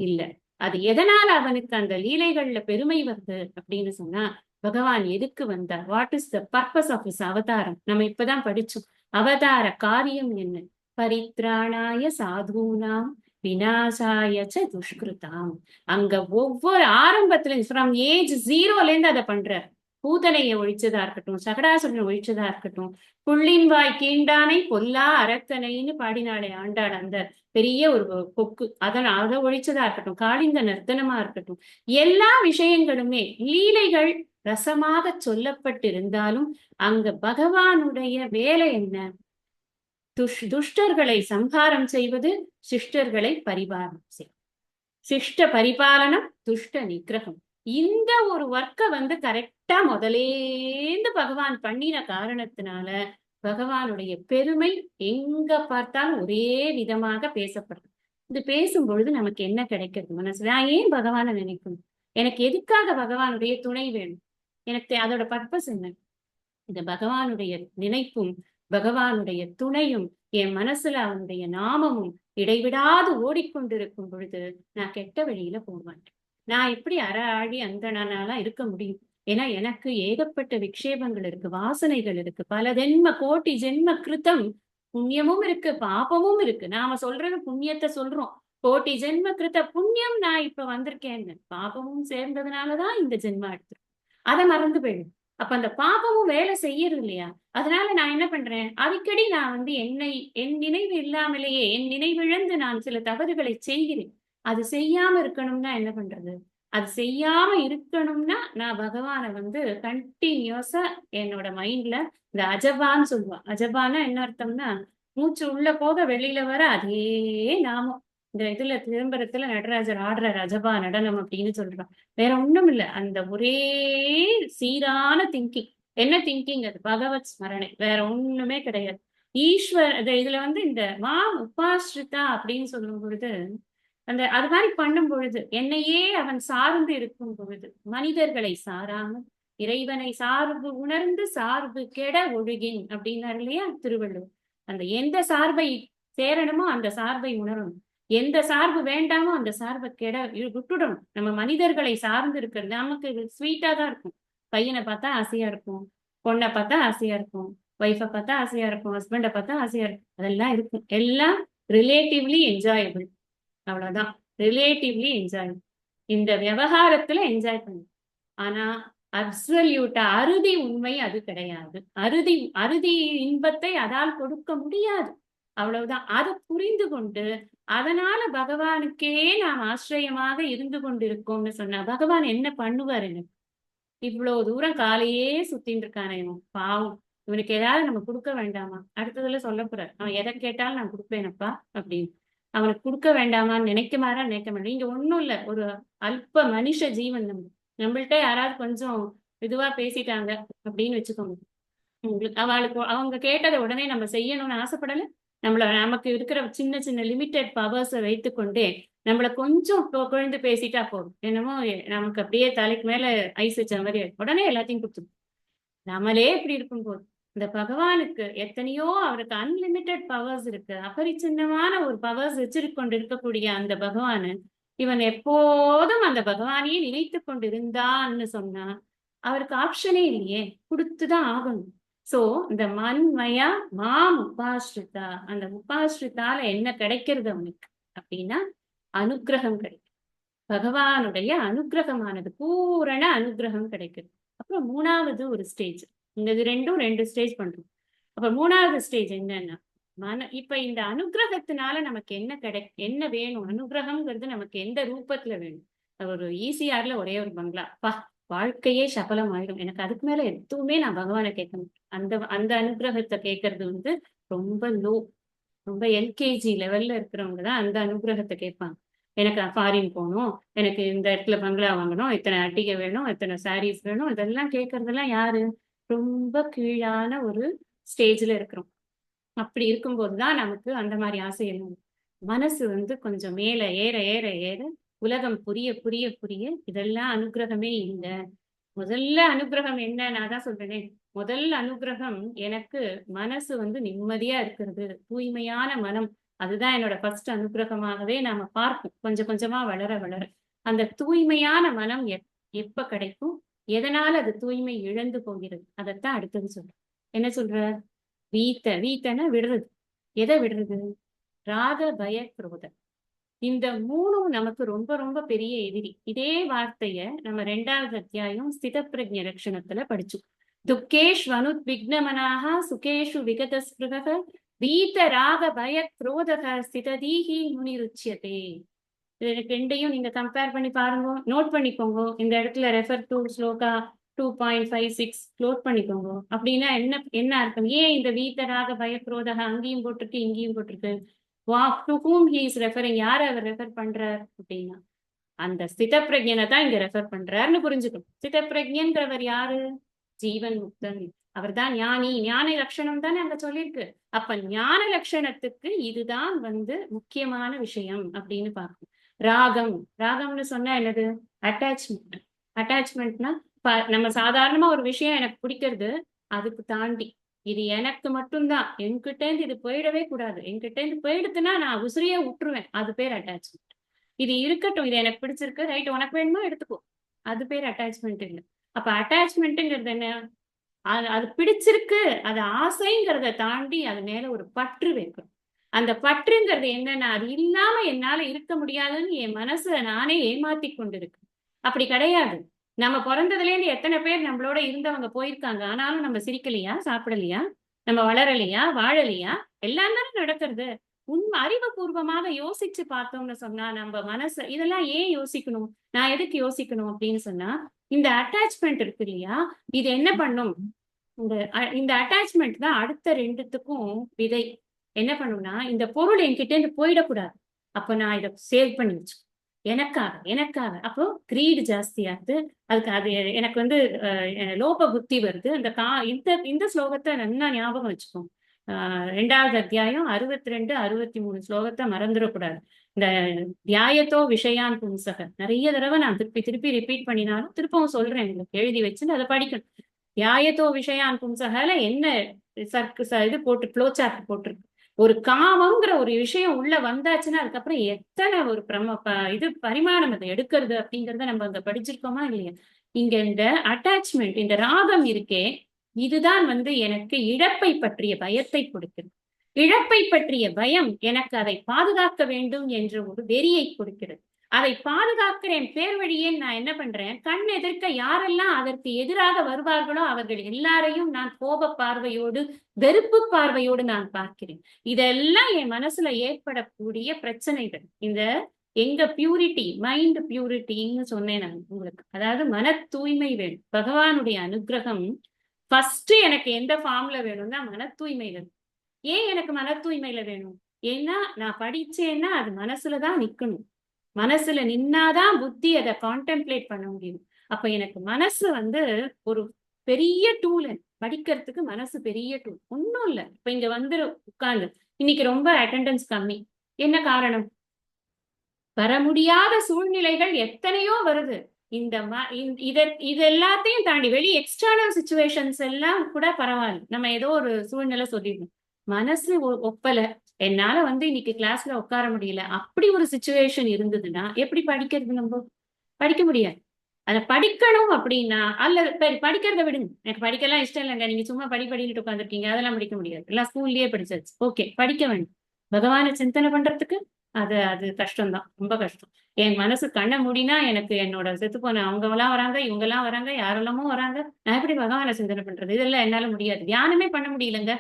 இல்ல. அது எதனால அவனுக்கு அந்த லீலைகள்ல பெருமை வருது அப்படின்னு சொன்னா, பகவான் எதுக்கு வந்தார், what is the purpose of is அவதாரம், நம்ம இப்பதான் படிச்சோம். அவதார காரியம் என்ன? பரித்ராணாய சாதுனாம் விநாசாய ச துஷ்கிருதாம். அங்க ஒவ்வொரு ஆரம்பத்துல ஃப்ரம் ஏஜ் 0ல இருந்து அதை பண்ற. பூதனையை ஒழிச்சதா இருக்கட்டும், சகடாசுரனை ஒழிச்சதா இருக்கட்டும், புள்ளின்வாய் கீண்டானை பொல்லா அரக்கனைன்னு பாடினாளே ஆண்டாள், அந்த பெரிய ஒரு கொக்கு, அதை ஒழிச்சதா இருக்கட்டும், காளிங்க நர்த்தனமா இருக்கட்டும், எல்லா விஷயங்களுமே லீலைகள் ரசமாக சொல்லப்பட்டிருந்தாலும் அங்க பகவானுடைய வேலை என்ன? துஷ்டர்களை சம்ஹாரம் செய்வது, சிஷ்டர்களை பரிபாலனம் செய்வது. சிஷ்ட பரிபாலனம், துஷ்ட நிகிரகம். இந்த ஒரு ஒர்க்கை கரெக்டா முதலேந்து பகவான் பண்ணின காரணத்தினால பகவானுடைய பெருமை எங்க பார்த்தாலும் ஒரே விதமாக பேசப்படுது. இது பேசும் பொழுது நமக்கு என்ன கிடைக்கிறது மனசு? நான் ஏன் பகவானை நினைக்கணும்? எனக்கு எதுக்காக பகவானுடைய துணை வேணும்? எனக்கு அதோட பர்பஸ் என்ன? இந்த பகவானுடைய நினைப்பும் பகவானுடைய துணையும் என் மனசுல அவனுடைய நாமமும் இடைவிடாது ஓடிக்கொண்டிருக்கும் பொழுது நான் கெட்ட வழியில போக மாட்டேன். நான் எப்படி ஆழி அந்த நானாலாம் இருக்க முடியும்? ஏன்னா எனக்கு ஏகப்பட்ட விக்ஷேபங்கள் இருக்கு, வாசனைகள் இருக்கு, பல ஜென்ம கோட்டி ஜென்ம கிருத்தம், புண்ணியமும் இருக்கு பாபமும் இருக்கு. நாம சொல்றது புண்ணியத்தை சொல்றோம், கோட்டி ஜென்ம கிருத்த புண்ணியம் நான் இப்ப வந்திருக்கேன்னு, பாபமும் சேர்ந்ததுனாலதான் இந்த ஜென்மா எடுத்துரும். அதை மறந்து போயிடும். அப்ப அந்த பாபமும் வேலை செய்யறது இல்லையா? அதனால நான் என்ன பண்றேன், அடிக்கடி நான் என் நினைவு இல்லாமலேயே என் நினைவிழந்து நான் சில தவறுகளை செய்கிறேன். அது செய்யாம இருக்கணும்னா என்ன பண்றது? அது செய்யாம இருக்கணும்னா நான் பகவானை கண்டினியூஸா என்னோட மைண்ட்ல இந்த அஜபான்னு சொல்லுவான். அஜபானா என்ன அர்த்தம்னா, மூச்சு உள்ள போக வெளியில வர அதே நாமம். இந்த இதுல திரும்பரத்துல நடராஜர் ஆடுறார் அஜபா நடனம் அப்படின்னு சொல்றான். வேற ஒண்ணும் இல்ல, அந்த ஒரே சீரான திங்கிங். என்ன திங்கிங்? அது பகவத் ஸ்மரணை, வேற ஒண்ணுமே கிடையாது. ஈஸ்வர் இதுல இந்த உபாஸ்ரிதா அப்படின்னு சொல்லும் பொழுது அது மாதிரி பண்ணும் பொழுது என்னையே அவன் சார்ந்து இருக்கும் பொழுது, மனிதர்களை சாராமல் இறைவனை சார்பு உணர்ந்து சார்பு கெட ஒழுகின் அப்படின்னாரு இல்லையா திருவள்ளுவர். அந்த எந்த சார்பை சேரணுமோ அந்த சார்பை உணரணும், எந்த சார்பு வேண்டாமோ அந்த சார்பை கெட விட்டுடணும். நம்ம மனிதர்களை சார்ந்து இருக்கிறது நமக்கு ஸ்வீட்டா தான் இருக்கும். பையனை பார்த்தா ஆசையா இருக்கும், பொண்ணை பார்த்தா ஆசையா இருக்கும், ஒய்ஃபை பார்த்தா ஆசையா இருக்கும், ஹஸ்பண்டை பார்த்தா ஆசையா இருக்கும், அதெல்லாம் இருக்கும். எல்லாம் ரிலேட்டிவ்லி என்ஜாயபிள், அவ்வளவுதான். ரிலேட்டிவ்லி என்ஜாய், இந்த விவகாரத்துல என்ஜாய் பண்ணு. ஆனா அப்சல்யூட்டா அறுதி உண்மை அது கிடையாது. அறுதி இன்பத்தை அதால் கொடுக்க முடியாது, அவ்வளவுதான். அதை புரிந்து கொண்டு அதனால பகவானுக்கே நாம் ஆசிரியமாக இருந்து கொண்டிருக்கோம்னு சொன்னா பகவான் என்ன பண்ணுவார்? எனக்கு இவ்வளவு தூரம் காலையே சுத்தின்னு இருக்கானே இவன் பாவம், இவனுக்கு ஏதாவது நம்ம கொடுக்க வேண்டாமா? அடுத்ததுல சொல்ல போறார், அவன் எதை கேட்டாலும் நான் கொடுப்பேனப்பா அப்படின்னு. அவனுக்கு கொடுக்க வேண்டாமான்னு நினைக்க மாட்டேன். இங்க ஒண்ணும் இல்ல, ஒரு அல்ப மனுஷ ஜீவன். நம்மள்கிட்ட யாராவது கொஞ்சம் இதுவா பேசிட்டாங்க அப்படின்னு வச்சுக்கோங்க, அவளுக்கு அவங்க கேட்டதை உடனே நம்ம செய்யணும்னு ஆசைப்படல. நமக்கு இருக்கிற சின்ன சின்ன லிமிட்டெட் பவர்ஸை வைத்துக்கொண்டே நம்மளை கொஞ்சம் குழந்து பேசிட்டா போதும், என்னமோ நமக்கு அப்படியே தலைக்கு மேல ஐஸ் வச்ச மாதிரி உடனே எல்லாத்தையும் கொடுத்துடும். நம்மளே இப்படி இருக்கும்போது இந்த பகவானுக்கு எத்தனையோ, அவருக்கு அன்லிமிட்டெட் பவர்ஸ் இருக்கு, அபரிச்சின்னமான ஒரு பவர்ஸ் வச்சிருக்கொண்டு இருக்கக்கூடிய அந்த பகவானு இவன் எப்போதும் அந்த பகவானையே நினைத்து கொண்டு இருந்தான்னு சொன்னா அவருக்கு ஆப்ஷனே இல்லையே, கொடுத்துதான் ஆகணும். சோ இந்த மண்மயா மாம் உபாஸ்ரிதா, அந்த உபாஸ்ரிதால என்ன கிடைக்கிறது அவனுக்கு அப்படின்னா அனுகிரகம் கிடைக்கும். பகவானுடைய அனுகிரகமானது பூரண அனுகிரகம் கிடைக்குது. அப்புறம் மூணாவது ஒரு ஸ்டேஜ், இந்த ரெண்டு ஸ்டேஜ் பண்றோம். அப்ப மூணாவது ஸ்டேஜ் என்னன்னா இப்ப இந்த அனுகிரகத்தினால நமக்கு என்ன வேணும்? அனுகிரகம்ங்கிறது நமக்கு எந்த ரூபத்துல வேணும்? ஒரு ஈசிஆர்ல ஒரே ஒரு பங்களா, வாழ்க்கையே சபலம் ஆயிடும், எனக்கு அதுக்கு மேல எதுவுமே நான் பகவானை கேட்க மாட்டேன். அந்த அனுகிரகத்தை கேட்கறது ரொம்ப லோ, ரொம்ப எல்கேஜி லெவல்ல இருக்கிறவங்க தான் அந்த அனுகிரகத்தை கேட்பாங்க. எனக்கு ஃபாரின் போகணும், எனக்கு இந்த இடத்துல பங்களா வாங்கணும், இத்தனை அட்டிகை வேணும், இத்தனை சாரீஸ் வேணும், இதெல்லாம் கேட்கறதெல்லாம் யாரு? ரொம்ப கீழான ஒரு ஸ்டேஜ்ல இருக்கிறோம். அப்படி இருக்கும்போதுதான் நமக்கு அந்த மாதிரி ஆசை என்ன, மனசு கொஞ்சம் மேல ஏற ஏற ஏற உலகம் புரிய புரிய புரிய இதெல்லாம் அனுகிரகமே இல்லை, முதல்ல அனுகிரகம் என்ன, நான் தான் சொல்றேனே, முதல் அனுகிரகம் எனக்கு மனசு வந்து நிம்மதியா இருக்கிறது, தூய்மையான மனம். அதுதான் என்னோட ஃபர்ஸ்ட் அனுகிரகமாகவே நாம பார்ப்போம். கொஞ்சம் கொஞ்சமா வளர வளர அந்த தூய்மையான மனம் எப்ப கிடைக்கும், எதனால அது தூய்மை இழந்து போகிறது, அதைத்தான் அடுத்தது சொல்றேன். என்ன சொல்ற? வீத்தன விடுறது. எதை விடுறது? ராக பய குரோத. இந்த மூணும் நமக்கு ரொம்ப ரொம்ப பெரிய எதிரி. இதே வார்த்தைய நம்ம 2வது அத்தியாயம் ஸ்தித பிரஜ்ஞ லட்சணத்துல படிச்சோம். துக்கேஷு அனுத்விக்னமனாக சுகேஷு விகதஸ்பிருகः வீத ராக பய குரோதக ஸ்திததீஹி முனிருச்சியதே. இது ரெண்டையும் நீங்க கம்பேர் பண்ணி பாருங்க, நோட் பண்ணிக்கோங்க. இந்த இடத்துல ரெஃபர் டு ஸ்லோகா 2.56 நோட் பண்ணிக்கோங்க. அப்படின்னா என்ன என்ன அர்த்தம்? ஏன் இந்த வீத்தராக பயக்ரோதக அங்கேயும் போட்டிருக்கு இங்கேயும் போட்டிருக்கு? To whom he is referring, யார அவர் ரெஃபர் பண்றார் அப்படின்னா அந்த ஸ்தித பிரஜனை தான் இங்க ரெஃபர் பண்றாருன்னு புரிஞ்சுக்கணும். ஸ்தித பிரஜன்கிறவர் யாரு? ஜீவன் முக்தன். அவர் தான் ஞானி. ஞான லட்சணம் தானே அங்க சொல்லியிருக்கு. அப்ப ஞான லட்சணத்துக்கு இதுதான் வந்து முக்கியமான விஷயம் அப்படின்னு பார்க்கணும். ராகம், ராகம்னு சொன்னா என்னது? அட்டாச்மெண்ட். அட்டாச்மெண்ட்னா நம்ம சாதாரணமா ஒரு விஷயம் எனக்கு பிடிக்கிறது, அதுக்கு தாண்டி இது எனக்கு மட்டும்தான், என்கிட்ட இருந்து இது போயிடவே கூடாது, என்கிட்ட இருந்து போயிடுதுன்னா நான் உசிரியே விட்டுருவேன், அது பேர் அட்டாச்மெண்ட். இது இருக்கட்டும், இது எனக்கு பிடிச்சிருக்கு, ரைட், உனக்கு வேணுமோ எடுத்துக்கோ, அது பேர் அட்டாச்மெண்ட் இல்லை. அப்ப அட்டாச்மெண்ட்ங்கிறது என்ன? அது பிடிச்சிருக்கு, அது ஆசைங்கிறத தாண்டி அது மேல ஒரு பற்று வைக்கணும். அந்த பற்றுங்கிறது என்னன்னா, அது இல்லாம என்னால இருக்க முடியாதுன்னு என் மனசை நானே ஏமாத்தி கொண்டிருக்கு. அப்படி கிடையாது. நம்ம பிறந்ததுல இருந்து எத்தனை பேர் நம்மளோட இருந்தவங்க போயிருக்காங்க, ஆனாலும் நம்ம சிரிக்கலையா, சாப்பிடலையா, நம்ம வளரலையா, வாழலையா, எல்லாம் தானே நடக்கிறது. அறிவுபூர்வமாக யோசிச்சு பார்த்தோம்னு சொன்னா நம்ம மனசு இதெல்லாம் ஏன் யோசிக்கணும், நான் எதுக்கு யோசிக்கணும் அப்படின்னு சொன்னா, இந்த அட்டாச்மெண்ட் இருக்கு இல்லையா, இது என்ன பண்ணும்? இந்த அட்டாச்மெண்ட் தான் அடுத்த ரெண்டுத்துக்கும் விதை. என்ன பண்ணும்னா, இந்த பொருள் என்கிட்ட இருந்து போயிடக்கூடாது, அப்ப நான் இதை சேவ் பண்ணி வச்சு எனக்காக எனக்காக. அப்போ கிரீடு ஜாஸ்தியாகுது. அதுக்கு அது எனக்கு வந்து லோப புத்தி வருது. இந்த ஸ்லோகத்தை நல்லா ஞாபகம் வச்சுக்கோங்க. 2வது அத்தியாயம் 62, 63 ஸ்லோகத்தை மறந்துடக்கூடாது. இந்த தியாயத்தோ விஷயான் பும்சக நிறைய தடவை நான் திருப்பி திருப்பி ரிப்பீட் பண்ணினாலும் திருப்பவும் சொல்றேன், உங்களுக்கு எழுதி வச்சுட்டு அதை படிக்கணும். தியாயத்தோ விஷயான் பும்சகல என்ன இது போட்டு ஃப்ளோ சார்ட் போட்டிருக்கு. ஒரு காமம்ங்கிற ஒரு விஷயம் உள்ள வந்தாச்சுன்னா அதுக்கப்புறம் எத்தனை ஒரு இது பரிமாணம் அதை எடுக்கிறது அப்படிங்கறத நம்ம அங்க படிச்சிருக்கோமா இல்லையா? இங்க இந்த அட்டாச்மெண்ட், இந்த ராகம் இருக்கே, இதுதான் வந்து எனக்கு இழப்பை பற்றிய பயத்தை கொடுக்கிறது. இழப்பை பற்றிய பயம் எனக்கு அதை பாதுகாக்க வேண்டும் என்ற ஒரு வெறியை கொடுக்கிறது. அதை பாதுகாக்கிறேன் பேர் வழியே நான் என்ன பண்றேன், கண் எதிர்க்க யாரெல்லாம் அதற்கு எதிராக வருவார்களோ அவர்கள் எல்லாரையும் நான் கோப பார்வையோடு, வெறுப்பு பார்வையோடு நான் பார்க்கிறேன். இதெல்லாம் என் மனசுல ஏற்படக்கூடிய பிரச்சனைகள். இந்த எங்க பியூரிட்டி, மைண்ட் பியூரிட்டின்னு சொன்னேன் நான் உங்களுக்கு. அதாவது மன தூய்மை வேணும். பகவானுடைய அனுகிரகம் ஃபர்ஸ்ட் எனக்கு எந்த ஃபார்ம்ல வேணும்னா மன தூய்மை வேணும். ஏன் எனக்கு மன தூய்மையில வேணும்? ஏன்னா நான் படிச்சேன்னா அது மனசுலதான் நிக்கணும். மனசுல நின்னாதான் புத்தி அதை கான்டெம்ப்ளேட் பண்ண முடியும். அப்ப எனக்கு மனசு வந்து ஒரு பெரிய டூல். படிக்கிறதுக்கு மனசு பெரிய டூல். ஒன்னும் இல்ல, இப்ப இங்க வந்து உட்கார்ந்து இன்னைக்கு ரொம்ப அட்டெண்டன்ஸ் கம்மி, என்ன காரணம்? வர முடியாத சூழ்நிலைகள் எத்தனையோ வருது. இது எல்லாத்தையும் தாண்டி வெளி எக்ஸ்டர்னல் சிச்சுவேஷன்ஸ் எல்லாம் கூட பரவாயில்ல, நம்ம ஏதோ ஒரு சூழ்நிலை சொல்லிடணும். மனசு ஒப்பல, என்னால வந்து இன்னைக்கு கிளாஸ்ல உட்கார முடியல, அப்படி ஒரு சிச்சுவேஷன் இருந்ததுன்னா எப்படி படிக்கிறது? நம்ம படிக்க முடியாது. அதை படிக்கணும் அப்படின்னா, அல்ல படிக்கிறத விடுங்க, எனக்கு படிக்கலாம் இஷ்டம் இல்லைங்க, நீங்க சும்மா படிச்சுட்டு உட்காந்துருக்கீங்க, அதெல்லாம் படிக்க முடியாது, எல்லாம் ஸ்கூல்லயே படிச்சாச்சு, ஓகே, படிக்க வேண்டும். பகவானை சிந்தனை பண்றதுக்கு அது கஷ்டம்தான், ரொம்ப கஷ்டம். என் மனசு கண்ணை மூடினா எனக்கு என்னோட செத்து போன அவங்க எல்லாம் வராங்க, இவங்க எல்லாம் வராங்க, யாரெல்லாமோ வராங்க, நான் எப்படி பகவானை சிந்தனை பண்றது? இதெல்லாம் என்னால முடியாது. தியானமே பண்ண முடியலங்க,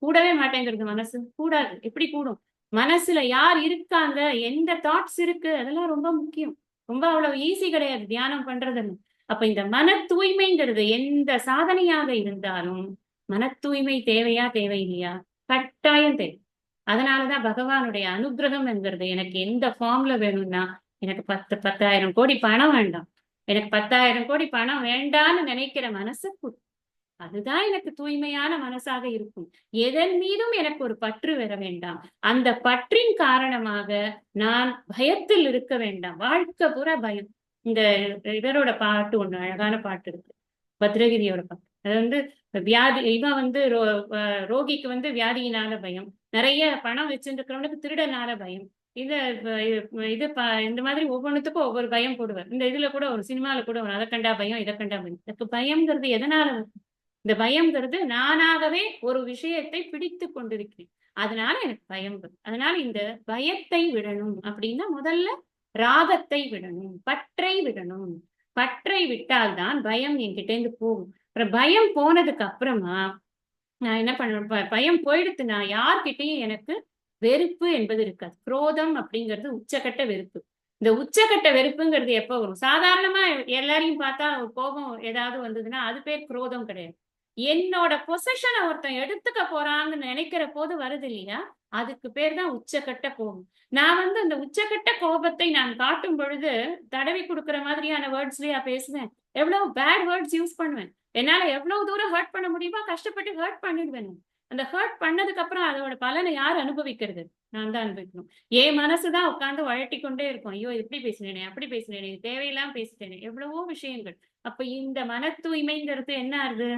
கூடவே மாட்டேங்கிறது மனசு. கூடாது. எப்படி கூடும்? மனசுல யார் இருக்காங்க, எந்த தாட்ஸ் இருக்கு, அதெல்லாம் ரொம்ப முக்கியம். ரொம்ப அவ்வளவு ஈஸி கிடையாது தியானம் பண்றதுன்னு. அப்ப இந்த மன தூய்மைங்கிறது எந்த சாதனையாக இருந்தாலும் மன தூய்மை தேவையா தேவையில்லையா? கட்டாயம் தேவை. அதனாலதான் பகவானுடைய அனுகிரகம் என்கிறது எனக்கு எந்த ஃபார்ம்ல வேணும்னா, எனக்கு 10,000 கோடி பணம் வேண்டாம், எனக்கு 10,000 கோடி பணம் வேண்டான்னு நினைக்கிற மனசு, அதுதான் எனக்கு தூய்மையான மனசாக இருக்கும். எதன் மீதும் எனக்கு ஒரு பற்று வர வேண்டாம். அந்த பற்றின் காரணமாக நான் பயத்தில் இருக்க வேண்டாம். வாழ்க்கை பூரா பயம். இந்த இவரோட பாட்டு ஒண்ணு அழகான பாட்டு இருக்கு, பத்ரகிரியோட பக்கம். அது வந்து வியாதி, இவன் வந்து ரோகிக்கு வந்து வியாதியினால பயம், நிறைய பணம் வச்சுருக்கிறவனுக்கு திருடனால பயம். இது இந்த மாதிரி ஒவ்வொன்றுத்துக்கும் ஒவ்வொரு பயம் போடுவார். இந்த இதுல கூட ஒரு சினிமால கூட வரும், அதை கண்டா பயம், இதை கண்டா பயம். எனக்கு பயம்ங்கிறது எதனால வருது? இந்த பயம்ங்கிறது நானாகவே ஒரு விஷயத்தை பிடித்து கொண்டிருக்கிறேன், அதனால எனக்கு பயம் வரும். அதனால இந்த பயத்தை விடணும் அப்படின்னா முதல்ல ராகத்தை விடணும், பற்றை விடணும். பற்றை விட்டால்தான் பயம் என்கிட்ட இருந்து போகும். அப்புறம் பயம் போனதுக்கு அப்புறமா நான் என்ன பண்ணுவேன், பயம் போயிடுத்துனா யார்கிட்டையும் எனக்கு வெறுப்பு என்பது இருக்காது. குரோதம் அப்படிங்கிறது உச்சக்கட்ட வெறுப்பு. இந்த உச்சக்கட்ட வெறுப்புங்கிறது எப்ப வரும்? சாதாரணமா எல்லாரையும் பார்த்தா கோபம் ஏதாவது வந்ததுன்னா அது பேர் குரோதம் கிடையாது. என்னோட பொசிஷனை ஒருத்தன் எடுத்துக்க போறாங்கன்னு நினைக்கிற போது வருது இல்லையா, அதுக்கு பேர் தான் உச்சக்கட்ட கோபம். நான் வந்து அந்த உச்சக்கட்ட கோபத்தை நான் காட்டும் பொழுது தடவி கொடுக்கிற மாதிரியான வேர்ட்ஸ்லயா பேசுவேன், எவ்வளவு பேட் வேர்ட்ஸ் யூஸ் பண்ணுவேன். என்னால எவ்வளவு தூரம் ஹர்ட் பண்ண முடியுமோ கஷ்டப்பட்டு ஹர்ட் பண்ணிடுவேன். அந்த ஹர்ட் பண்ணதுக்கு அப்புறம் அதோட பலனை யார் அனுபவிக்கிறது? நான் தான் அனுபவிக்கணும். என் மனசுதான் உட்கார்ந்து வழட்டி கொண்டே இருக்கும், ஐயோ இப்படி பேசினேனே, அப்படி பேசினேனே, தேவையெல்லாம் பேசிட்டேனே, எவ்வளவோ விஷயங்கள். அப்ப இந்த மன தூய்மைங்கிறது என்ன ஆகுது?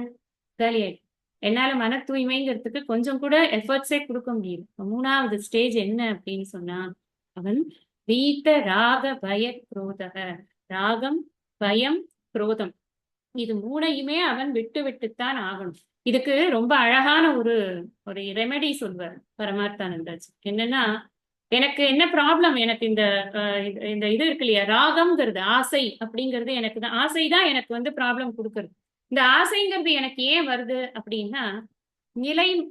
காலியாயிடும். என்னால மன தூய்மைங்கிறதுக்கு கொஞ்சம் கூட எஃபர்ட்ஸே கொடுக்க முடியல. மூணாவது ஸ்டேஜ் என்ன அப்படின்னு சொன்னா, அவன் வீத்த ராக பய குரோதக, ராகம், பயம், குரோதம், இது மூணையுமே அவன் விட்டு விட்டுத்தான் ஆகணும். இதுக்கு ரொம்ப அழகான ஒரு ஒரு ரெமெடி சொல்வார் பரமார்த்தானந்தாஜி. என்னன்னா, எனக்கு என்ன ப்ராப்ளம், எனக்கு இந்த இது இருக்கு இல்லையா, ராகம்ங்கிறது ஆசை அப்படிங்கிறது, எனக்கு தான் ஆசைதான் எனக்கு வந்து ப்ராப்ளம் கொடுக்கறது. இந்த ஆசைங்கிறது எனக்கு ஏன் வருது அப்படின்னா,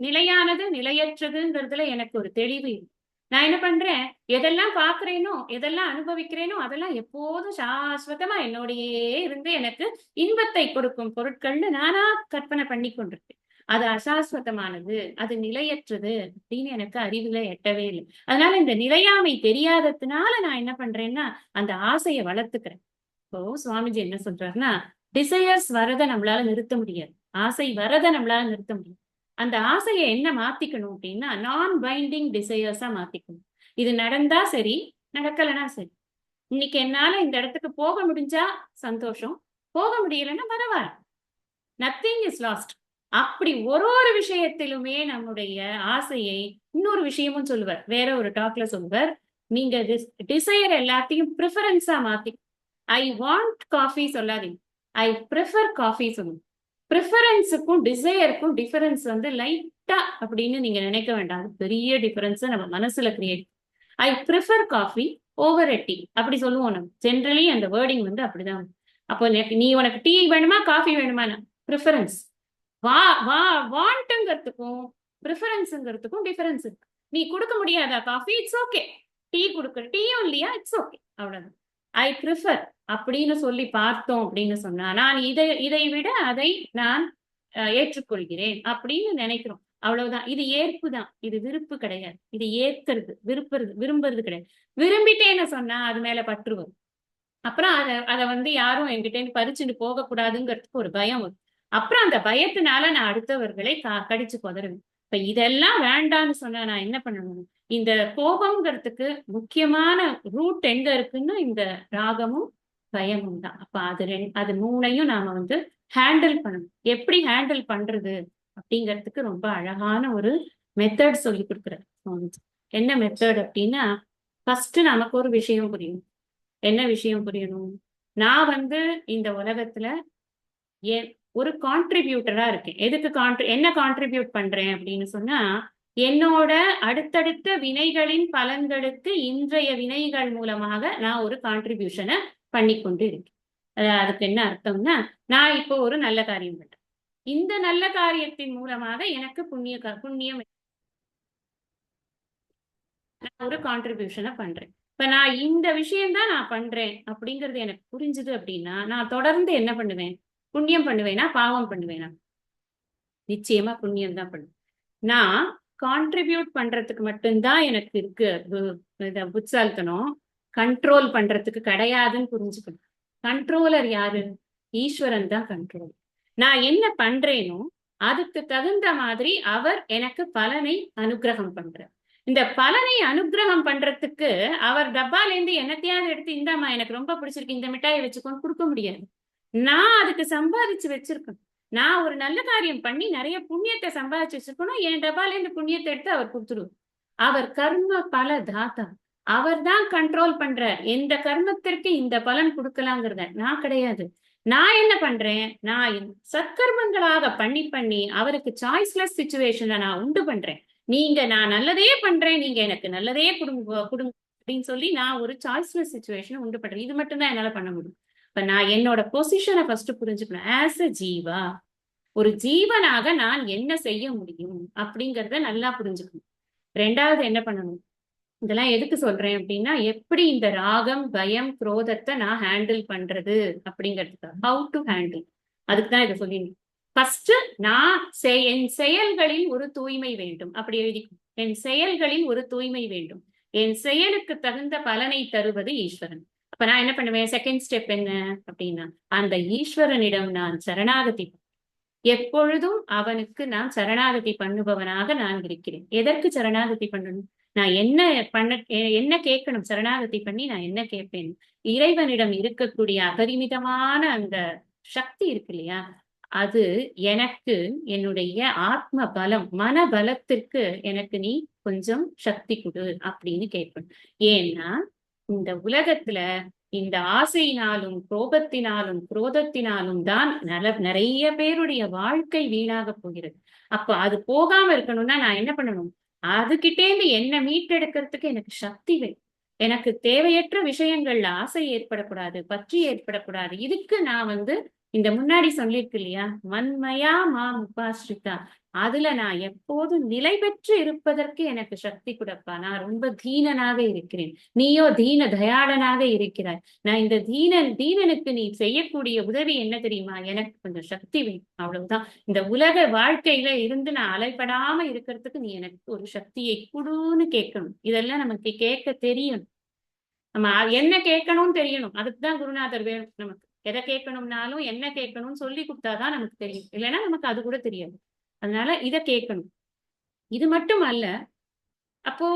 நிலையானது நிலையற்றதுங்கிறதுல எனக்கு ஒரு தெளிவு. நான் என்ன பண்றேன், எதெல்லாம் பாக்குறேனோ, எதெல்லாம் அனுபவிக்கிறேனோ அதெல்லாம் எப்போதும் சாஸ்வதமா என்னோடையே இருந்து எனக்கு இன்பத்தை கொடுக்கும் பொருட்கள்னு நானா கற்பனை பண்ணி கொண்டிருக்கேன். அது அசாஸ்வதமானது, அது நிலையற்றது அப்படின்னு எனக்கு அறிவுல எட்டவே இல்லை. அதனால இந்த நிலையாமை தெரியாததுனால நான் என்ன பண்றேன்னா அந்த ஆசையை வளர்த்துக்கிறேன். இப்போ சுவாமிஜி என்ன சொல்றாருன்னா, டிசையர்ஸ் வரத நம்மளால நிறுத்த முடியாது, ஆசை வரத நம்மளால நிறுத்த முடியாது. அந்த ஆசையை என்ன மாத்திக்கணும் அப்படின்னா, நான் பைண்டிங் டிசையர்ஸா மாத்திக்கணும். இது நடந்தா சரி, நடக்கலைன்னா சரி. இன்னைக்கு என்னால இந்த இடத்துக்கு போக முடிஞ்சா சந்தோஷம், போக முடியலைன்னா பரவாயில்ல, நத்திங் இஸ் லாஸ்ட். அப்படி ஒரு விஷயத்திலுமே நம்முடைய ஆசையை, இன்னொரு விஷயமும் சொல்லுவார், வேற ஒரு டாக்ல சொல்லுவார், நீங்க டிசையர் எல்லாத்தையும் ப்ரிஃபரன்ஸா மாத்தி, ஐ வாண்ட் காஃபி சொல்லாதீங்க, ஐ ப்ரிஃபர் காஃபி சொல்லுங்க. ப்ரிஃபரன்ஸுக்கும் டிசையருக்கும் டிஃபரன்ஸ் வந்து லைட்டா அப்படின்னு நீங்க நினைக்க வேண்டாம், பெரிய டிஃபரன்ஸ் நம்ம மனசுல create. I prefer coffee over a tea அப்படி சொல்லுவோம் நம்ம ஜென்ரலி, அந்த வேர்டிங் வந்து அப்படிதான். அப்போ நீ உனக்கு டீ வேணுமா காஃபி வேணுமா, ப்ரிஃபரன்ஸ். வாண்ட்டுங்கிறதுக்கும் ப்ரிஃபரன்ஸுங்கிறதுக்கும் டிஃபரன்ஸ் இருக்கு. நீ கொடுக்க முடியாதா காஃபி, இட்ஸ் ஓகே. டீ கொடுக்குற, டீயும் இல்லையா, இட்ஸ் ஓகே, அவ்வளவுதான். ஐ ப்ரிஃபர் அப்படின்னு சொல்லி பார்த்தோம் அப்படின்னு சொன்னா, நான் இதை விட அதை நான் ஏற்றுக்கொள்கிறேன் அப்படின்னு நினைக்கிறோம், அவ்வளவுதான். இது ஏற்பு தான், இது விருப்பு கிடையாது. இது ஏற்கிறது, விரும்புறது கிடையாது. விரும்பிட்டேன்னு சொன்னா அது மேல பற்று வரும். அப்புறம் அதை வந்து யாரும் என்கிட்ட இருந்து பறிச்சுட்டு போக கூடாதுங்கிறதுக்கு ஒரு பயம் வரும். அப்புறம் அந்த பயத்தினால நான் அடுத்தவர்களை கடிச்சு கொதறுவேன். இப்ப இதெல்லாம் வேண்டான்னு சொன்னா நான் என்ன பண்ணணும்? இந்த கோபம்ங்கிறதுக்கு முக்கியமான ரூட் எங்க இருக்குன்னா இந்த ராகமும் பயமும் தான். அப்ப அது மூணையும் நாம வந்து ஹேண்டில் பண்ணணும். எப்படி ஹேண்டில் பண்றது அப்படிங்கிறதுக்கு ரொம்ப அழகான ஒரு மெத்தட் சொல்லி கொடுக்குறாரு. என்ன மெத்தட் அப்படின்னா, ஃபர்ஸ்ட் நமக்கு ஒரு விஷயம் புரியணும். என்ன விஷயம் புரியணும்? நான் வந்து இந்த உலகத்துல ஒரு கான்ட்ரிபியூட்டரா இருக்கேன். எதுக்கு என்ன கான்ட்ரிபியூட் பண்றேன் அப்படின்னு சொன்னா, என்னோட அடுத்தடுத்த வினைகளின் பலன்களுக்கு இன்றைய வினைகள் மூலமாக நான் ஒரு கான்ட்ரிபியூஷனை பண்ணி கொண்டு இருக்கேன். அதுக்கு என்ன அர்த்தம்னா, நான் இப்போ ஒரு நல்ல காரியம் பண்றேன், இந்த நல்ல காரியத்தின் மூலமாக எனக்கு புண்ணியம் ஒரு கான்ட்ரிபியூஷனை பண்றேன். இப்ப நான் இந்த விஷயம்தான் நான் பண்றேன் அப்படிங்கிறது எனக்கு புரிஞ்சுது அப்படின்னா, நான் தொடர்ந்து என்ன பண்ணுவேன்? புண்ணியம் பண்ணுவேனா பாவம் பண்ணுவேனா? நிச்சயமா புண்ணியம் தான் பண்ணுவேன். நான் கான்ட்ரிபியூட் பண்றதுக்கு மட்டும்தான் எனக்கு இருக்கு புட்சால்தனம், கண்ட்ரோல் பண்றதுக்கு கிடையாதுன்னு புரிஞ்சுக்கணும். கண்ட்ரோலர் யாரு? ஈஸ்வரன் தான் கண்ட்ரோல். நான் என்ன பண்றேனோ அதுக்கு தகுந்த மாதிரி அவர் எனக்கு பலனை அனுகிரகம் பண்றார். இந்த பலனை அனுகிரகம் பண்றதுக்கு அவர் டப்பால இருந்து என்னத்தையாவது எடுத்து, இந்தாமா எனக்கு ரொம்ப பிடிச்சிருக்கு இந்த மிட்டாயை வச்சுக்கோன்னு கொடுக்க முடியாது. நான் அதுக்கு சம்பாதிச்சு வச்சிருக்கேன். நான் ஒரு நல்ல காரியம் பண்ணி நிறைய புண்ணியத்தை சம்பாதிச்சு வச்சிருக்கணும். என் டபால இருந்து புண்ணியத்தை எடுத்து அவர் கொடுத்துருவார். அவர் கர்ம பல தாத்தா. அவர் தான் கண்ட்ரோல் பண்றார். எந்த கர்மத்திற்கு இந்த பலன் கொடுக்கலாங்கிறத நான் கிடையாது. நான் என்ன பண்றேன், நான் சத்கர்மங்களாக பண்ணி பண்ணி அவருக்கு சாய்ஸ்லெஸ் சுச்சுவேஷனை நான் உண்டு பண்றேன். நான் நல்லதே பண்றேன், நீங்க எனக்கு நல்லதே கொடுங்க கொடுங்க அப்படின்னு சொல்லி நான் ஒரு சாய்ஸ்லெஸ் சுச்சுவேஷனை உண்டு பண்றேன். இது மட்டும் தான் என்னால பண்ண முடியும். இப்ப நான் என்னோட பொசிஷனை ஃபர்ஸ்ட் புரிஞ்சுக்கணும். ஆஸ் அ ஜீவா, ஒரு ஜீவனாக நான் என்ன செய்ய முடியும் அப்படிங்கறத நல்லா புரிஞ்சுக்கணும். ரெண்டாவது என்ன பண்ணணும், இதெல்லாம் எதுக்கு சொல்றேன் அப்படின்னா, எப்படி இந்த ராகம் பயம் குரோதத்தை நான் ஹேண்டில் பண்றது அப்படிங்கிறதுக்கு, ஹவு டு ஹேண்டில், அதுக்கு தான் இதை சொல்லி. ஃபர்ஸ்ட் நான் என் செயல்களில் ஒரு தூய்மை வேண்டும். அப்படி எழுதிக்கும். என் செயல்களில் ஒரு தூய்மை வேண்டும். என் செயலுக்கு தகுந்த பலனை தருவது ஈஸ்வரன். அப்ப நான் என்ன பண்ணுவேன், செகண்ட் ஸ்டெப் என்ன அப்படின்னா, அந்த ஈஸ்வரனிடம் நான் சரணாகதி, எப்பொழுதும் அவனுக்கு நான் சரணாகதி பண்ணுபவனாக நான் இருக்கிறேன். எதற்கு சரணாகதி பண்ணணும், நான் என்ன கேட்கணும், சரணாகதி பண்ணி நான் என்ன கேட்பேன், இறைவனிடம் இருக்கக்கூடிய அபரிமிதமான அந்த சக்தி இருக்கு இல்லையா, அது எனக்கு என்னுடைய ஆத்ம பலம், மன பலத்திற்கு எனக்கு நீ கொஞ்சம் சக்தி கொடு அப்படின்னு கேட்கணும். ஏன்னா இந்த உலகத்துல இந்த ஆசையினாலும் கோபத்தினாலும் குரோதத்தினாலும் தான் நிறைய பேருடைய வாழ்க்கை வீணாக போகிறது. அப்ப அது போகாம இருக்கணும்னா நான் என்ன பண்ணணும், அதுகிட்டேந்து என்ன மீட்டெடுக்கிறதுக்கு எனக்கு சக்தி வேணும். எனக்கு தேவையற்ற விஷயங்கள்ல ஆசை ஏற்படக்கூடாது, பற்றி ஏற்படக்கூடாது. இதுக்கு நான் இந்த முன்னாடி சொல்லிருக்கு இல்லையா, மண்மயா மாம் உபாஸ்ரிதா, அதுல நான் எப்போதும் நிலை பெற்று இருப்பதற்கு எனக்கு சக்தி கொடுப்பா. நான் ரொம்ப தீனனாக இருக்கிறேன், நீயோ தீன தயாளனாக இருக்கிறாய். நான் இந்த தீனனுக்கு நீ செய்யக்கூடிய உதவி என்ன தெரியுமா, எனக்கு கொஞ்சம் சக்தி வேணும், அவ்வளவுதான். இந்த உலக வாழ்க்கையில இருந்து நான் அலைப்படாம இருக்கிறதுக்கு நீ எனக்கு ஒரு சக்தியை குடுன்னு கேட்கணும். இதெல்லாம் நமக்கு கேட்க தெரியணும். நம்ம என்ன கேட்கணும்னு தெரியணும். அதுக்குதான் குருநாதர் வேணும். நமக்கு எதை கேட்கணும்னாலும் என்ன கேட்கணும்னு சொல்லி கொடுத்தாதான் நமக்கு தெரியும். இல்லைன்னா நமக்கு அது கூட தெரியாது. அதனால இதை கேட்கணும். இது மட்டும் அல்ல, அப்போ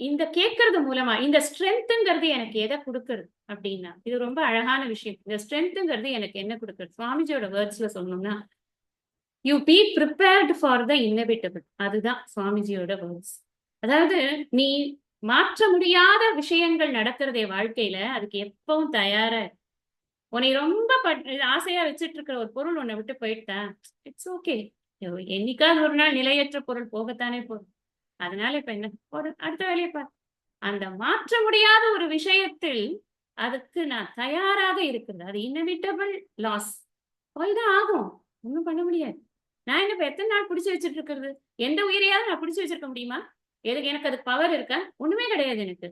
இந்த கேட்கறது மூலமா இந்த ஸ்ட்ரென்த்ங்கிறது எனக்கு எதை கொடுக்கறது அப்படின்னா, இது ரொம்ப அழகான விஷயம். இந்த ஸ்ட்ரென்த்ங்கிறது எனக்கு என்ன கொடுக்கறது, சுவாமிஜியோட வேர்ட்ஸ்ல சொல்லணும்னா, you be prepared for the inevitable. அதுதான் சுவாமிஜியோட வேர்ட்ஸ். அதாவது நீ மாற்ற முடியாத விஷயங்கள் நடக்கிறதே வாழ்க்கையில, அதுக்கு எப்பவும் தயாரா. உன்னை ரொம்ப ஆசையா வச்சுட்டு இருக்கிற ஒரு பொருள் உன்னை விட்டு போயிட்டா, இட்ஸ் ஓகே. என்னைக்காவது ஒரு நாள் நிலையற்ற பொருள் போகத்தானே போதும். அதனால இப்ப என்ன, ஒரு அடுத்த வேலையை பார். அந்த மாற்ற முடியாத ஒரு விஷயத்தில் அதுக்கு நான் தயாராக இருக்கிறது. அது இன்னெவிட்டபிள் லாஸ், போய்தான் ஆகும், ஒன்றும் பண்ண முடியாது. நான் என்ன இப்ப எத்தனை நாள் பிடிச்சு வச்சுட்டு இருக்கிறது, எந்த உயிரையாவது நான் பிடிச்சு வச்சிருக்க முடியுமா? எனக்கு அதுக்கு பவர் இருக்கா? ஒண்ணுமே கிடையாது எனக்கு.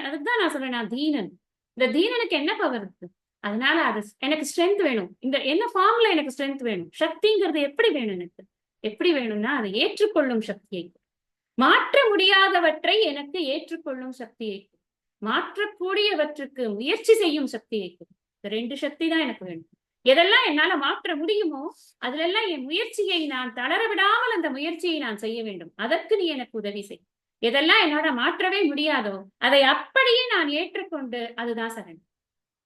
அதுக்குதான் நான் சொல்றேன், நான் தீனன். இந்த தீனனுக்கு என்ன பவர் இருக்கு? அதனால அது எனக்கு ஸ்ட்ரென்த் வேணும். இந்த என்ன ஃபார்ம்ல எனக்கு ஸ்ட்ரென்த் வேணும். சக்திங்கிறது எப்படி வேணும், எனக்கு எப்படி வேணும்னா, அதை ஏற்றுக்கொள்ளும் சக்தியை, மாற்ற முடியாதவற்றை எனக்கு ஏற்றுக்கொள்ளும் சக்தியை, மாற்றக்கூடியவற்றுக்கு முயற்சி செய்யும் சக்தியை. இந்த ரெண்டு சக்தி தான் எனக்கு வேணும். எதெல்லாம் என்னால மாற்ற முடியுமோ அதுல எல்லாம் என் முயற்சியை நான் தளர விடாமல் அந்த முயற்சியை நான் செய்ய வேண்டும். அதற்கு நீ எனக்கு உதவி செய். எதெல்லாம் என்னால மாற்றவே முடியாதோ அதை அப்படியே நான் ஏற்றுக்கொண்டு, அதுதான் சரண்டர்.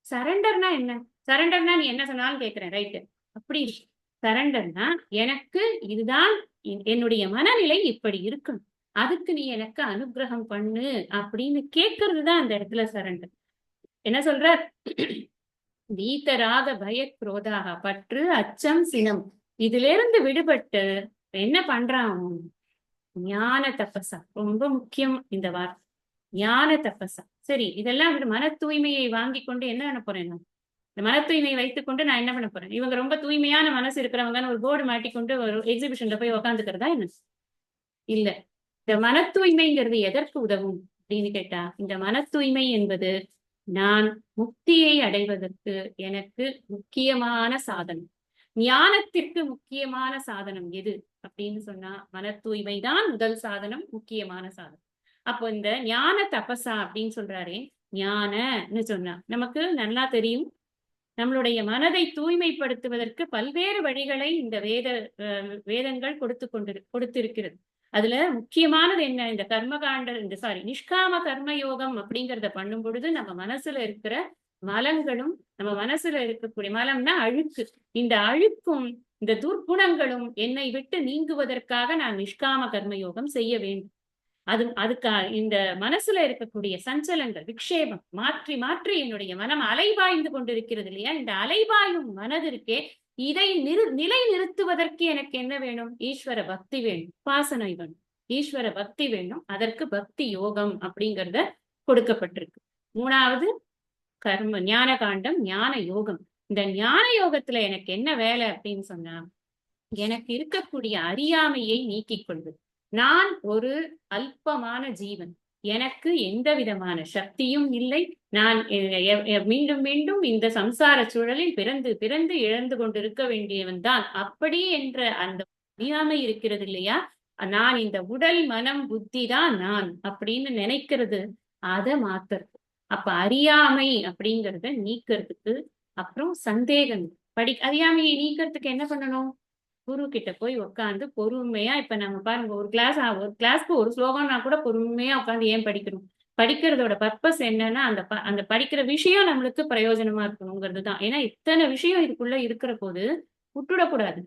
சரண்டர்னா என்ன? சரண்டர்னா நீ என்ன சொன்னாலும் கேட்கிறேன், ரைட்டு, அப்படி சரண்டர்னா எனக்கு இதுதான் என்னுடைய மனநிலை இப்படி இருக்கணும், அதுக்கு நீ எனக்கு அனுகிரகம் பண்ணு அப்படின்னு கேட்கறது தான் அந்த இடத்துல சரண்டர். என்ன சொல்ற, வீத்தராக பய குரோதாக, பற்று அச்சம் சினம், இதுல இருந்து விடுபட்டு என்ன பண்றான், ஞான தபசா. ரொம்ப முக்கியம் இந்த வார்த்தை, ஞான தபசா. சரி, இதெல்லாம் மன தூய்மையை வாங்கி கொண்டு என்ன பண்ண போறேன், நான் இந்த மன தூய்மையை வைத்துக் கொண்டு நான் என்ன பண்ண போறேன், இவங்க ரொம்ப தூய்மையான மனசு இருக்கிறவங்கன்னு ஒரு போர்டு மாட்டிக்கொண்டு ஒரு எக்ஸிபிஷன்ல போய் உக்காந்துக்கிறதா என்ன? இல்ல. இந்த மன தூய்மைங்கிறது எதற்கு உதவும் அப்படின்னு கேட்டா, இந்த மன தூய்மை என்பது நான் முக்தியை அடைவதற்கு எனக்கு முக்கியமான சாதனம். ஞானத்திற்கு முக்கியமான சாதனம் எது அப்படின்னு சொன்னா, மன தூய்மை தான் முதல் சாதனம், முக்கியமான சாதனம். அப்போ இந்த ஞான தபசா அப்படின்னு சொல்றாரே, ஞானன்னு சொன்னா நமக்கு நல்லா தெரியும். நம்மளுடைய மனதை தூய்மைப்படுத்துவதற்கு பல்வேறு வழிகளை இந்த வேதங்கள் கொடுத்திருக்கிறது. அதுல முக்கியமானது என்ன, இந்த நிஷ்காம கர்ம யோகம் அப்படிங்கிறத பண்ணும் பொழுது நம்ம மனசுல இருக்கிற மலங்களும் நம்ம மனசுல இருக்கக்கூடிய மலம்னா அழுக்கு, இந்த அழுக்கும் இந்த துர்க்குணங்களும் என்னை விட்டு நீங்குவதற்காக நான் நிஷ்காம கர்மயோகம் செய்ய வேண்டும். அதுக்கா இந்த மனசுல இருக்கக்கூடிய சஞ்சலங்கள் விக்ஷேபம் மாற்றி மாற்றி என்னுடைய மனம் அலைபாய்ந்து கொண்டிருக்கிறது இல்லையா, இந்த அலைபாயும் மனதிற்கே இதை நிலை நிறுத்துவதற்கு எனக்கு என்ன வேணும்? ஈஸ்வர பக்தி வேணும், உபாசனை வேணும், ஈஸ்வர பக்தி வேணும். அதற்கு பக்தி யோகம் அப்படிங்கறத கொடுக்கப்பட்டிருக்கு. மூணாவது கர்ம ஞான காண்டம், ஞான யோகம். இந்த ஞான யோகத்துல எனக்கு என்ன வேலை அப்படின்னு சொன்னா, எனக்கு இருக்கக்கூடிய அறியாமையை நீக்கிக் கொள்வது. நான் ஒரு அல்பமான ஜீவன், எனக்கு எந்த விதமான சக்தியும் இல்லை. நான் மீண்டும் மீண்டும் இந்த சம்சார சூழலில் பிறந்து பிறந்து இழந்து கொண்டிருக்க வேண்டியவன் தான். அப்படி என்ற அந்த அறியாமை இருக்கிறது இல்லையா, நான் இந்த உடல் மனம் புத்தி தான் நான் அப்படின்னு நினைக்கிறது, அதை மாத்துறது. அப்ப அறியாமை அப்படிங்கறத நீக்கிறதுக்கு, அப்புறம் சந்தேகம் அறியாமையை நீக்கிறதுக்கு என்ன பண்ணணும்? குரு கிட்ட போய் உட்காந்து பொறுமையா, இப்ப நம்ம பாருங்க, ஒரு கிளாஸ்க்கு ஒரு ஸ்லோகம்னா கூட பொறுமையா உட்காந்து ஏன் படிக்கணும்? படிக்கிறதோட பர்பஸ் என்னன்னா, அந்த படிக்கிற விஷயம் நம்மளுக்கு பிரயோஜனமா இருக்கணுங்கிறது தான். ஏன்னா இத்தனை விஷயம் இதுக்குள்ள இருக்கிற போது விட்டுடக்கூடாது,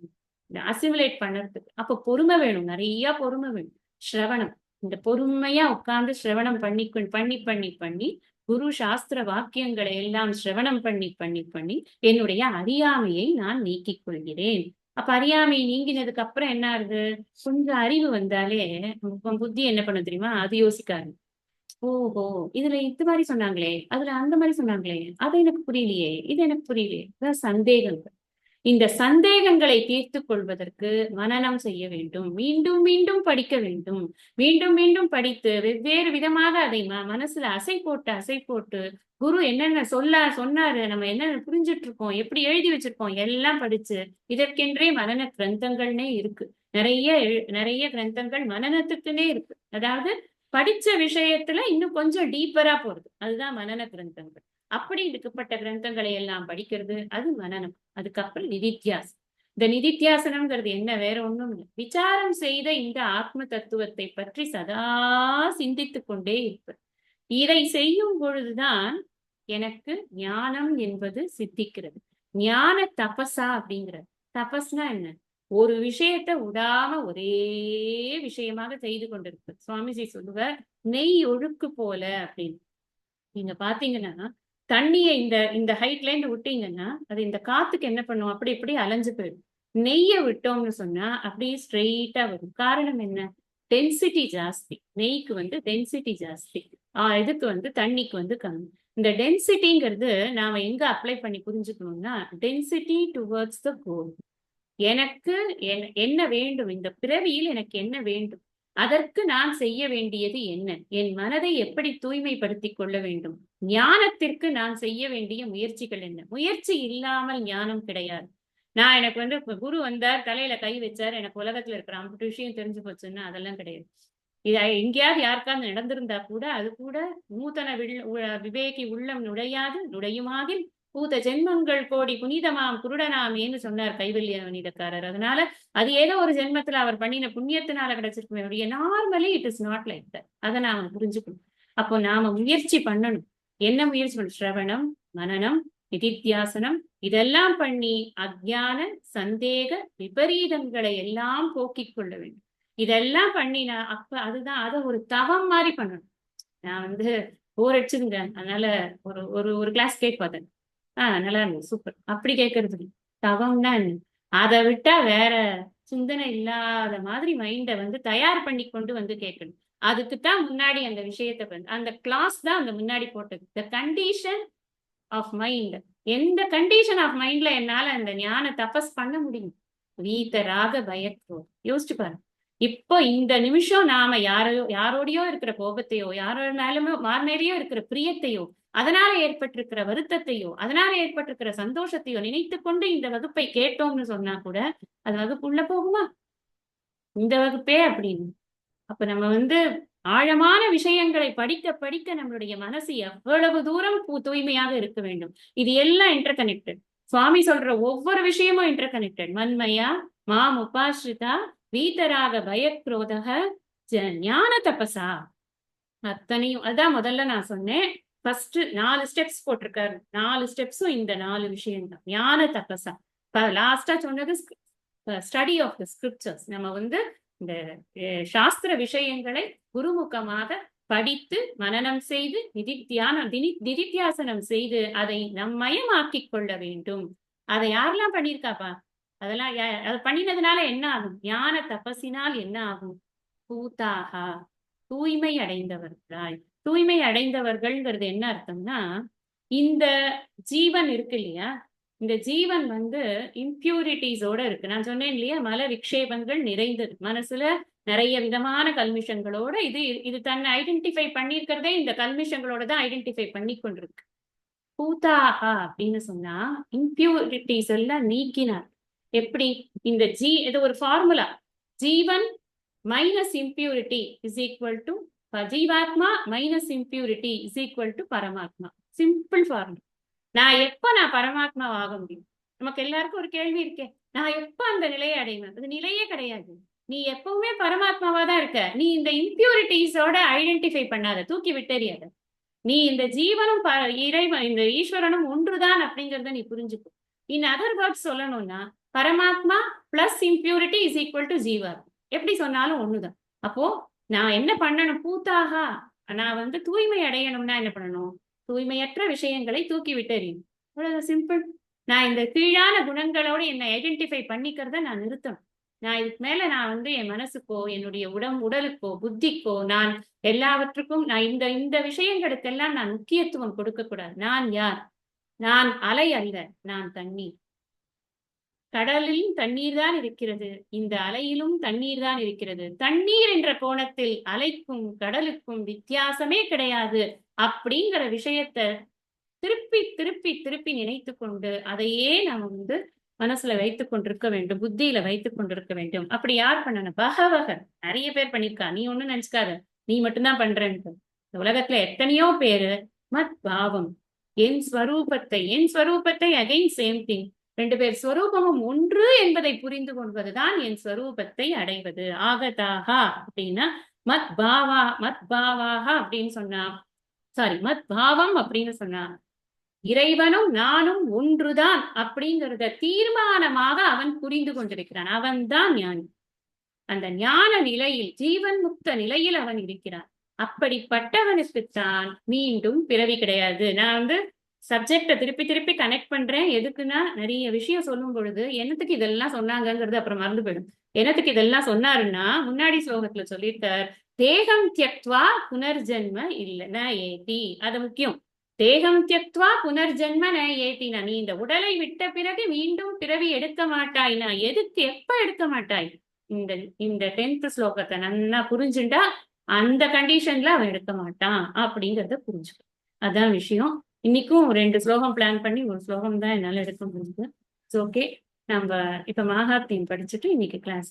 அசிமுலேட் பண்ணுறதுக்கு. அப்ப பொறுமை வேணும், நிறைய பொறுமை வேணும். ஸ்ரவணம், இந்த பொறுமையா உட்கார்ந்து ஸ்ரவணம் பண்ணி பண்ணி பண்ணி பண்ணி குரு சாஸ்திர வாக்கியங்களை எல்லாம் ஸ்ரவணம் பண்ணி பண்ணி பண்ணி என்னுடைய அறியாமையை நான் நீக்கிக் கொள்கிறேன். அப்ப அறியாமை நீங்கினதுக்கு அப்புறம் என்ன ஆகுது? கொஞ்சம் அறிவு வந்தாலே புத்தி என்ன பண்ண தெரியுமா? அது யோசிக்காது. ஓஹோ, இதுல இது மாதிரி சொன்னாங்களே, அதுல அந்த மாதிரி சொன்னாங்களே, அது எனக்கு புரியலையே, இது எனக்கு புரியலையே. அதான் சந்தேகங்கள். இந்த சந்தேகங்களை தீர்த்து கொள்வதற்கு மனனம் செய்ய வேண்டும், மீண்டும் மீண்டும் படிக்க வேண்டும். மீண்டும் மீண்டும் படித்து வெவ்வேறு விதமாக அதை மனசுல அசை போட்டு குரு என்னென்ன சொன்னாரு, நம்ம என்னென்ன புரிஞ்சுட்டு இருக்கோம், எப்படி எழுதி வச்சிருக்கோம் எல்லாம் படிச்சு, இதற்கென்றே மனன கிரந்தங்கள்னே இருக்கு. நிறைய கிரந்தங்கள் மனனத்துக்குன்னே இருக்கு. அதாவது படிச்ச விஷயத்துல இன்னும் கொஞ்சம் டீப்பரா போறது, அதுதான் மனன கிரந்தங்கள். அப்படி இருக்கப்பட்ட கிரந்தங்களை எல்லாம் படிக்கிறது, அது மனனம். அதுக்கப்புறம் நிதித்தியாசனம். இந்த நிதித்தியாசனம்ங்கிறது என்ன, வேற ஒண்ணும் இல்லை, விசாரம் செய்த இந்த ஆத்ம தத்துவத்தை பற்றி சதா சிந்தித்துக் கொண்டே இருப்பது. இதை செய்யும் பொழுதுதான் எனக்கு ஞானம் என்பது சித்திக்கிறது. ஞான தபசா அப்படிங்கிறது. தபஸ்னா என்ன? ஒரு விஷயத்தை விடாம ஒரே விஷயமாக செய்து கொண்டிருக்கு. சுவாமிஜி சொல்லுவார், நெய் ஒழுக்கு போல அப்படின்னு. நீங்க பாத்தீங்கன்னா தண்ணியை இந்த ஹைட்ல இருந்து விட்டீங்கன்னா அது இந்த காத்துக்கு என்ன பண்ணும், அப்படி இப்படி அலைஞ்சு போயிடும். நெய்யை விட்டோம்னு சொன்னா அப்படியே ஸ்ட்ரெயிட்டா வரும். காரணம் என்ன? டென்சிட்டி ஜாஸ்தி. நெய்க்கு வந்து டென்சிட்டி ஜாஸ்தி, இதுக்கு தண்ணிக்கு கம்மி. இந்த டென்சிட்டிங்கிறது நாம எங்க அப்ளை பண்ணி புரிஞ்சுக்கணும்னா, டென்சிட்டி டுவர்ட்ஸ் த கோல். எனக்கு என்ன வேண்டும், இந்த பிறவியில் எனக்கு என்ன வேண்டும், அதற்கு நான் செய்ய வேண்டியது என்ன, என் மனதை எப்படி தூய்மைப்படுத்திக் கொள்ள வேண்டும், ஞானத்திற்கு நான் செய்ய வேண்டிய முயற்சிகள் என்ன. முயற்சி இல்லாமல் ஞானம் கிடையாது. எனக்கு குரு வந்தார், தலையில கை வச்சார், எனக்கு உலகத்துல இருக்கிற 50 விஷயம் தெரிஞ்சு போச்சுன்னா அதெல்லாம் கிடையாது. இது எங்கேயாவது யாருக்காவது நடந்திருந்தா கூட அது கூட நூதன விவேகி உள்ளம் நுழையாது, நுழையுமாகில் பூத ஜென்மங்கள் கோடி புனிதமாம் குருடனாமேன்னு சொன்னார் கைவல்ய வனிதக்காரர். அதனால அது ஏதோ ஒரு ஜென்மத்துல அவர் பண்ணின புண்ணியத்தினால கிடைச்சிருக்குமே, normally it is not like that. அதை நாம புரிஞ்சுக்கணும். அப்போ நாம முயற்சி பண்ணணும். என்ன முயற்சி பண்ணணும்? ஸ்ரவணம், மனனம், நிதித்தியாசனம் இதெல்லாம் பண்ணி அஜ்ஞான சந்தேக விபரீதங்களை எல்லாம் போக்கிக் கொள்ள வேண்டும். இதெல்லாம் பண்ணி அதுதான் அதை ஒரு தவம் மாதிரி பண்ணணும். நான் போர் அடிச்சுதுங்க, அதனால ஒரு கிளாஸ் கேட் பார்த்தேன், நல்லா இருந்தது, சூப்பர், அப்படி கேட்கறது தவம்னா என்ன? அதை விட்டா வேற சிந்தனை இல்லாத மாதிரி மைண்டை தயார் பண்ணி கொண்டு கேட்கணும். அதுக்குத்தான் முன்னாடி அந்த விஷயத்தை அந்த கிளாஸ் தான் அந்த முன்னாடி போட்டது. The condition of mind. எந்த கண்டிஷன் ஆஃப் மைண்ட்ல என்னால அந்த ஞான தபஸ் பண்ண முடியும்? வீதராக பயக்ரோதம். யோசிச்சு பாருங்க. இப்போ இந்த நிமிஷம் நாம யாரோடையோ இருக்கிற கோபத்தையோ, யாரோடையோ இருக்கிற பிரியத்தையோ, அதனால ஏற்பட்டிருக்கிற வருத்தத்தையோ, அதனால ஏற்பட்டிருக்கிற சந்தோஷத்தையோ நினைத்து கொண்டு இந்த வகுப்பை கேட்டோம்னு சொன்னா கூட அது வகுப்பு உள்ள போகுமா? இந்த வகுப்பே அப்படின்னு. அப்ப நம்ம ஆழமான விஷயங்களை படிக்க படிக்க நம்மளுடைய மனசு எவ்வளவு தூரம் தூய்மையாக இருக்க வேண்டும். இது எல்லாம் இன்டர் கனெக்டட். சுவாமி சொல்ற ஒவ்வொரு விஷயமும் இன்டர் கனெக்டட். மன்மயா மாம் உபாஸ்ரிதா வீதராக பயக்ரோதக ஞான தபசா. அத்தனையும் அதான் முதல்ல நான் சொன்னேன். ஃபர்ஸ்ட் 4 ஸ்டெப்ஸ் போட்டிருக்காரு. 4 ஸ்டெப்ஸும் இந்த 4 விஷயம் தான். ஞான தபசா. லாஸ்டா சொன்னது ஸ்டடி ஆஃப் த ஸ்கிரிப்சர்ஸ். நம்ம வந்து இந்த சாஸ்திர விஷயங்களை குருமுகமாக படித்து மனனம் செய்து நிதித்தியாசனம் செய்து அதை நம்மயமாக்கிக் கொள்ள வேண்டும். அதை யாரெல்லாம் பண்ணியிருக்காப்பா? அதெல்லாம் அது பண்ணினதுனால என்ன ஆகும்? ஞான தபசினால் என்ன ஆகும்? பூதாகா, தூய்மை அடைந்தவர்களாய். தூய்மை அடைந்தவர்கள்ங்கிறது என்ன அர்த்தம்னா, இந்த ஜீவன் இருக்கு இல்லையா, இந்த ஜீவன் வந்து இம்பியூரிட்டிஸோட இருக்கு. நான் சொன்னேன் இல்லையா, மல விக்ஷேபங்கள் நிறைந்தது மனசுல, நிறைய விதமான கல்மிஷங்களோட இது தன்னை ஐடென்டிஃபை பண்ணிருக்கிறதே இந்த கல்மிஷங்களோட தான் ஐடென்டிஃபை பண்ணி கொண்டிருக்கு. பூதாகா அப்படின்னு சொன்னா இம்பியூரிட்டிஸ் எல்லாம் நீக்கினார். எப்படி? இந்த இது ஒரு ஃபார்முலா. ஜீவன் minus impurity is equal to ஜீவாத்மா minus impurity is equal to பரமாத்மா. Simple formula. நான் பரமாத்மா ஆக முடியும்? நமக்கு எல்லாருக்கும் ஒரு கேள்வி இருக்கே, நான் எப்ப அந்த நிலையை அடைவேன்? அது நிலையே கிடையாது. நீ எப்பவுமே பரமாத்மாவா தான் இருக்க. நீ இந்த இம்பியூரிட்டிஸோட ஐடென்டிஃபை பண்ணாத, தூக்கி விட்டறியாத. நீ இந்த ஜீவனும் இறைவன், இந்த ஈஸ்வரனும் ஒன்றுதான் அப்படிங்கறத நீ புரிஞ்சுக்கும். இன் அதர் வேர்ட்ஸ் சொல்லணும்னா, பரமாத்மா plus impurity is equal to Jeeva. எப்படி சொன்னாலும் ஒண்ணுதான். அப்போ நான் என்ன பண்ணணும்? பூத்தாகா, நான் வந்து தூய்மை அடையணும்னா என்ன பண்ணணும்? தூய்மையற்ற விஷயங்களை தூக்கி விட்டறியும். அவ்வளவு சிம்பிள். நான் இந்த கீழான குணங்களோட என்னை ஐடென்டிஃபை பண்ணிக்கிறத நான் நிறுத்தணும். நான் இதுக்கு மேல நான் வந்து என் மனசுக்கோ என்னுடைய உடலுக்கோ புத்திக்கோ நான் எல்லாவற்றுக்கும் நான் இந்த விஷயங்களுக்கெல்லாம் நான் முக்கியத்துவம் கொடுக்க கூடாது. நான் யார்? நான் அலை அல்ல, நான் தண்ணீர். கடலிலும் தண்ணீர் தான் இருக்கிறது, இந்த அலையிலும் தண்ணீர் தான் இருக்கிறது. தண்ணீர் என்ற கோணத்தில் அலைக்கும் கடலுக்கும் வித்தியாசமே கிடையாது அப்படிங்கிற விஷயத்த திருப்பி திருப்பி திருப்பி நினைத்து கொண்டு அதையே நம்ம வந்து மனசுல வைத்துக் கொண்டிருக்க வேண்டும், புத்தியில வைத்துக் கொண்டிருக்க வேண்டும். அப்படி யார் பண்ணணும்? பகவகர் நிறைய பேர் பண்ணிருக்கா. நீ ஒண்ணும் நினைச்சுக்காத நீ மட்டும்தான் பண்றேன்ட்டு. உலகத்துல எத்தனையோ பேரு மத் பாவம், என் ஸ்வரூபத்தை அகைன் சேம் திங். 2 பேர் ஸ்வரூபமும் ஒன்று என்பதை புரிந்து கொள்வதுதான் என் ஸ்வரூபத்தை அடைவது. ஆகதாகா அப்படின்னா மத் பாவாக அப்படின்னு சொன்னா, சாரி, மத் பாவம் அப்படின்னு சொன்னா இறைவனும் நானும் ஒன்றுதான் அப்படிங்கிறத தீர்மானமாக அவன் புரிந்து கொண்டிருக்கிறான். அவன் தான் ஞானி. அந்த ஞான நிலையில், ஜீவன் முக்த நிலையில் அவன் இருக்கிறான். அப்படிப்பட்டவனுக்குத்தான் மீண்டும் பிறவி கிடையாது. நான் வந்து சப்ஜெக்ட திருப்பி திருப்பி கனெக்ட் பண்றேன். எதுக்குன்னா, நிறைய விஷயம் சொல்லும் பொழுது என்னத்துக்கு இதெல்லாம் சொன்னாங்கிறது அப்புறம் மறந்து போயிடும். என்னத்துக்கு இதெல்லாம் சொன்னாருன்னா, முன்னாடி ஸ்லோகத்துல சொல்லியிருக்கார், தேகம் தியக்த்வா புனர்ஜென்ம இல்லைன்னா ஏதி. அது முக்கியம். தேகம் தியக்த்வா புனர்ஜென்ம ந ஏத்தினா, நீ இந்த உடலை விட்ட பிறகு மீண்டும் பிறவி எடுக்க மாட்டாய்னா எதுக்கு, எப்ப எடுக்க மாட்டாய்? இந்த 10th ஸ்லோகத்தை நல்லா புரிஞ்சுட்டா அந்த கண்டிஷன்ல அவன் எடுக்க மாட்டான் அப்படிங்கறத புரிஞ்சுக்க. அதான் விஷயம். இன்னைக்கும் 2 ஸ்லோகம் பிளான் பண்ணி 1 ஸ்லோகம் தான் என்னால எடுக்க முடியுது. ஓகே, நம்ம இப்ப மகாத்மியம் படிச்சுட்டு இன்னைக்கு கிளாஸ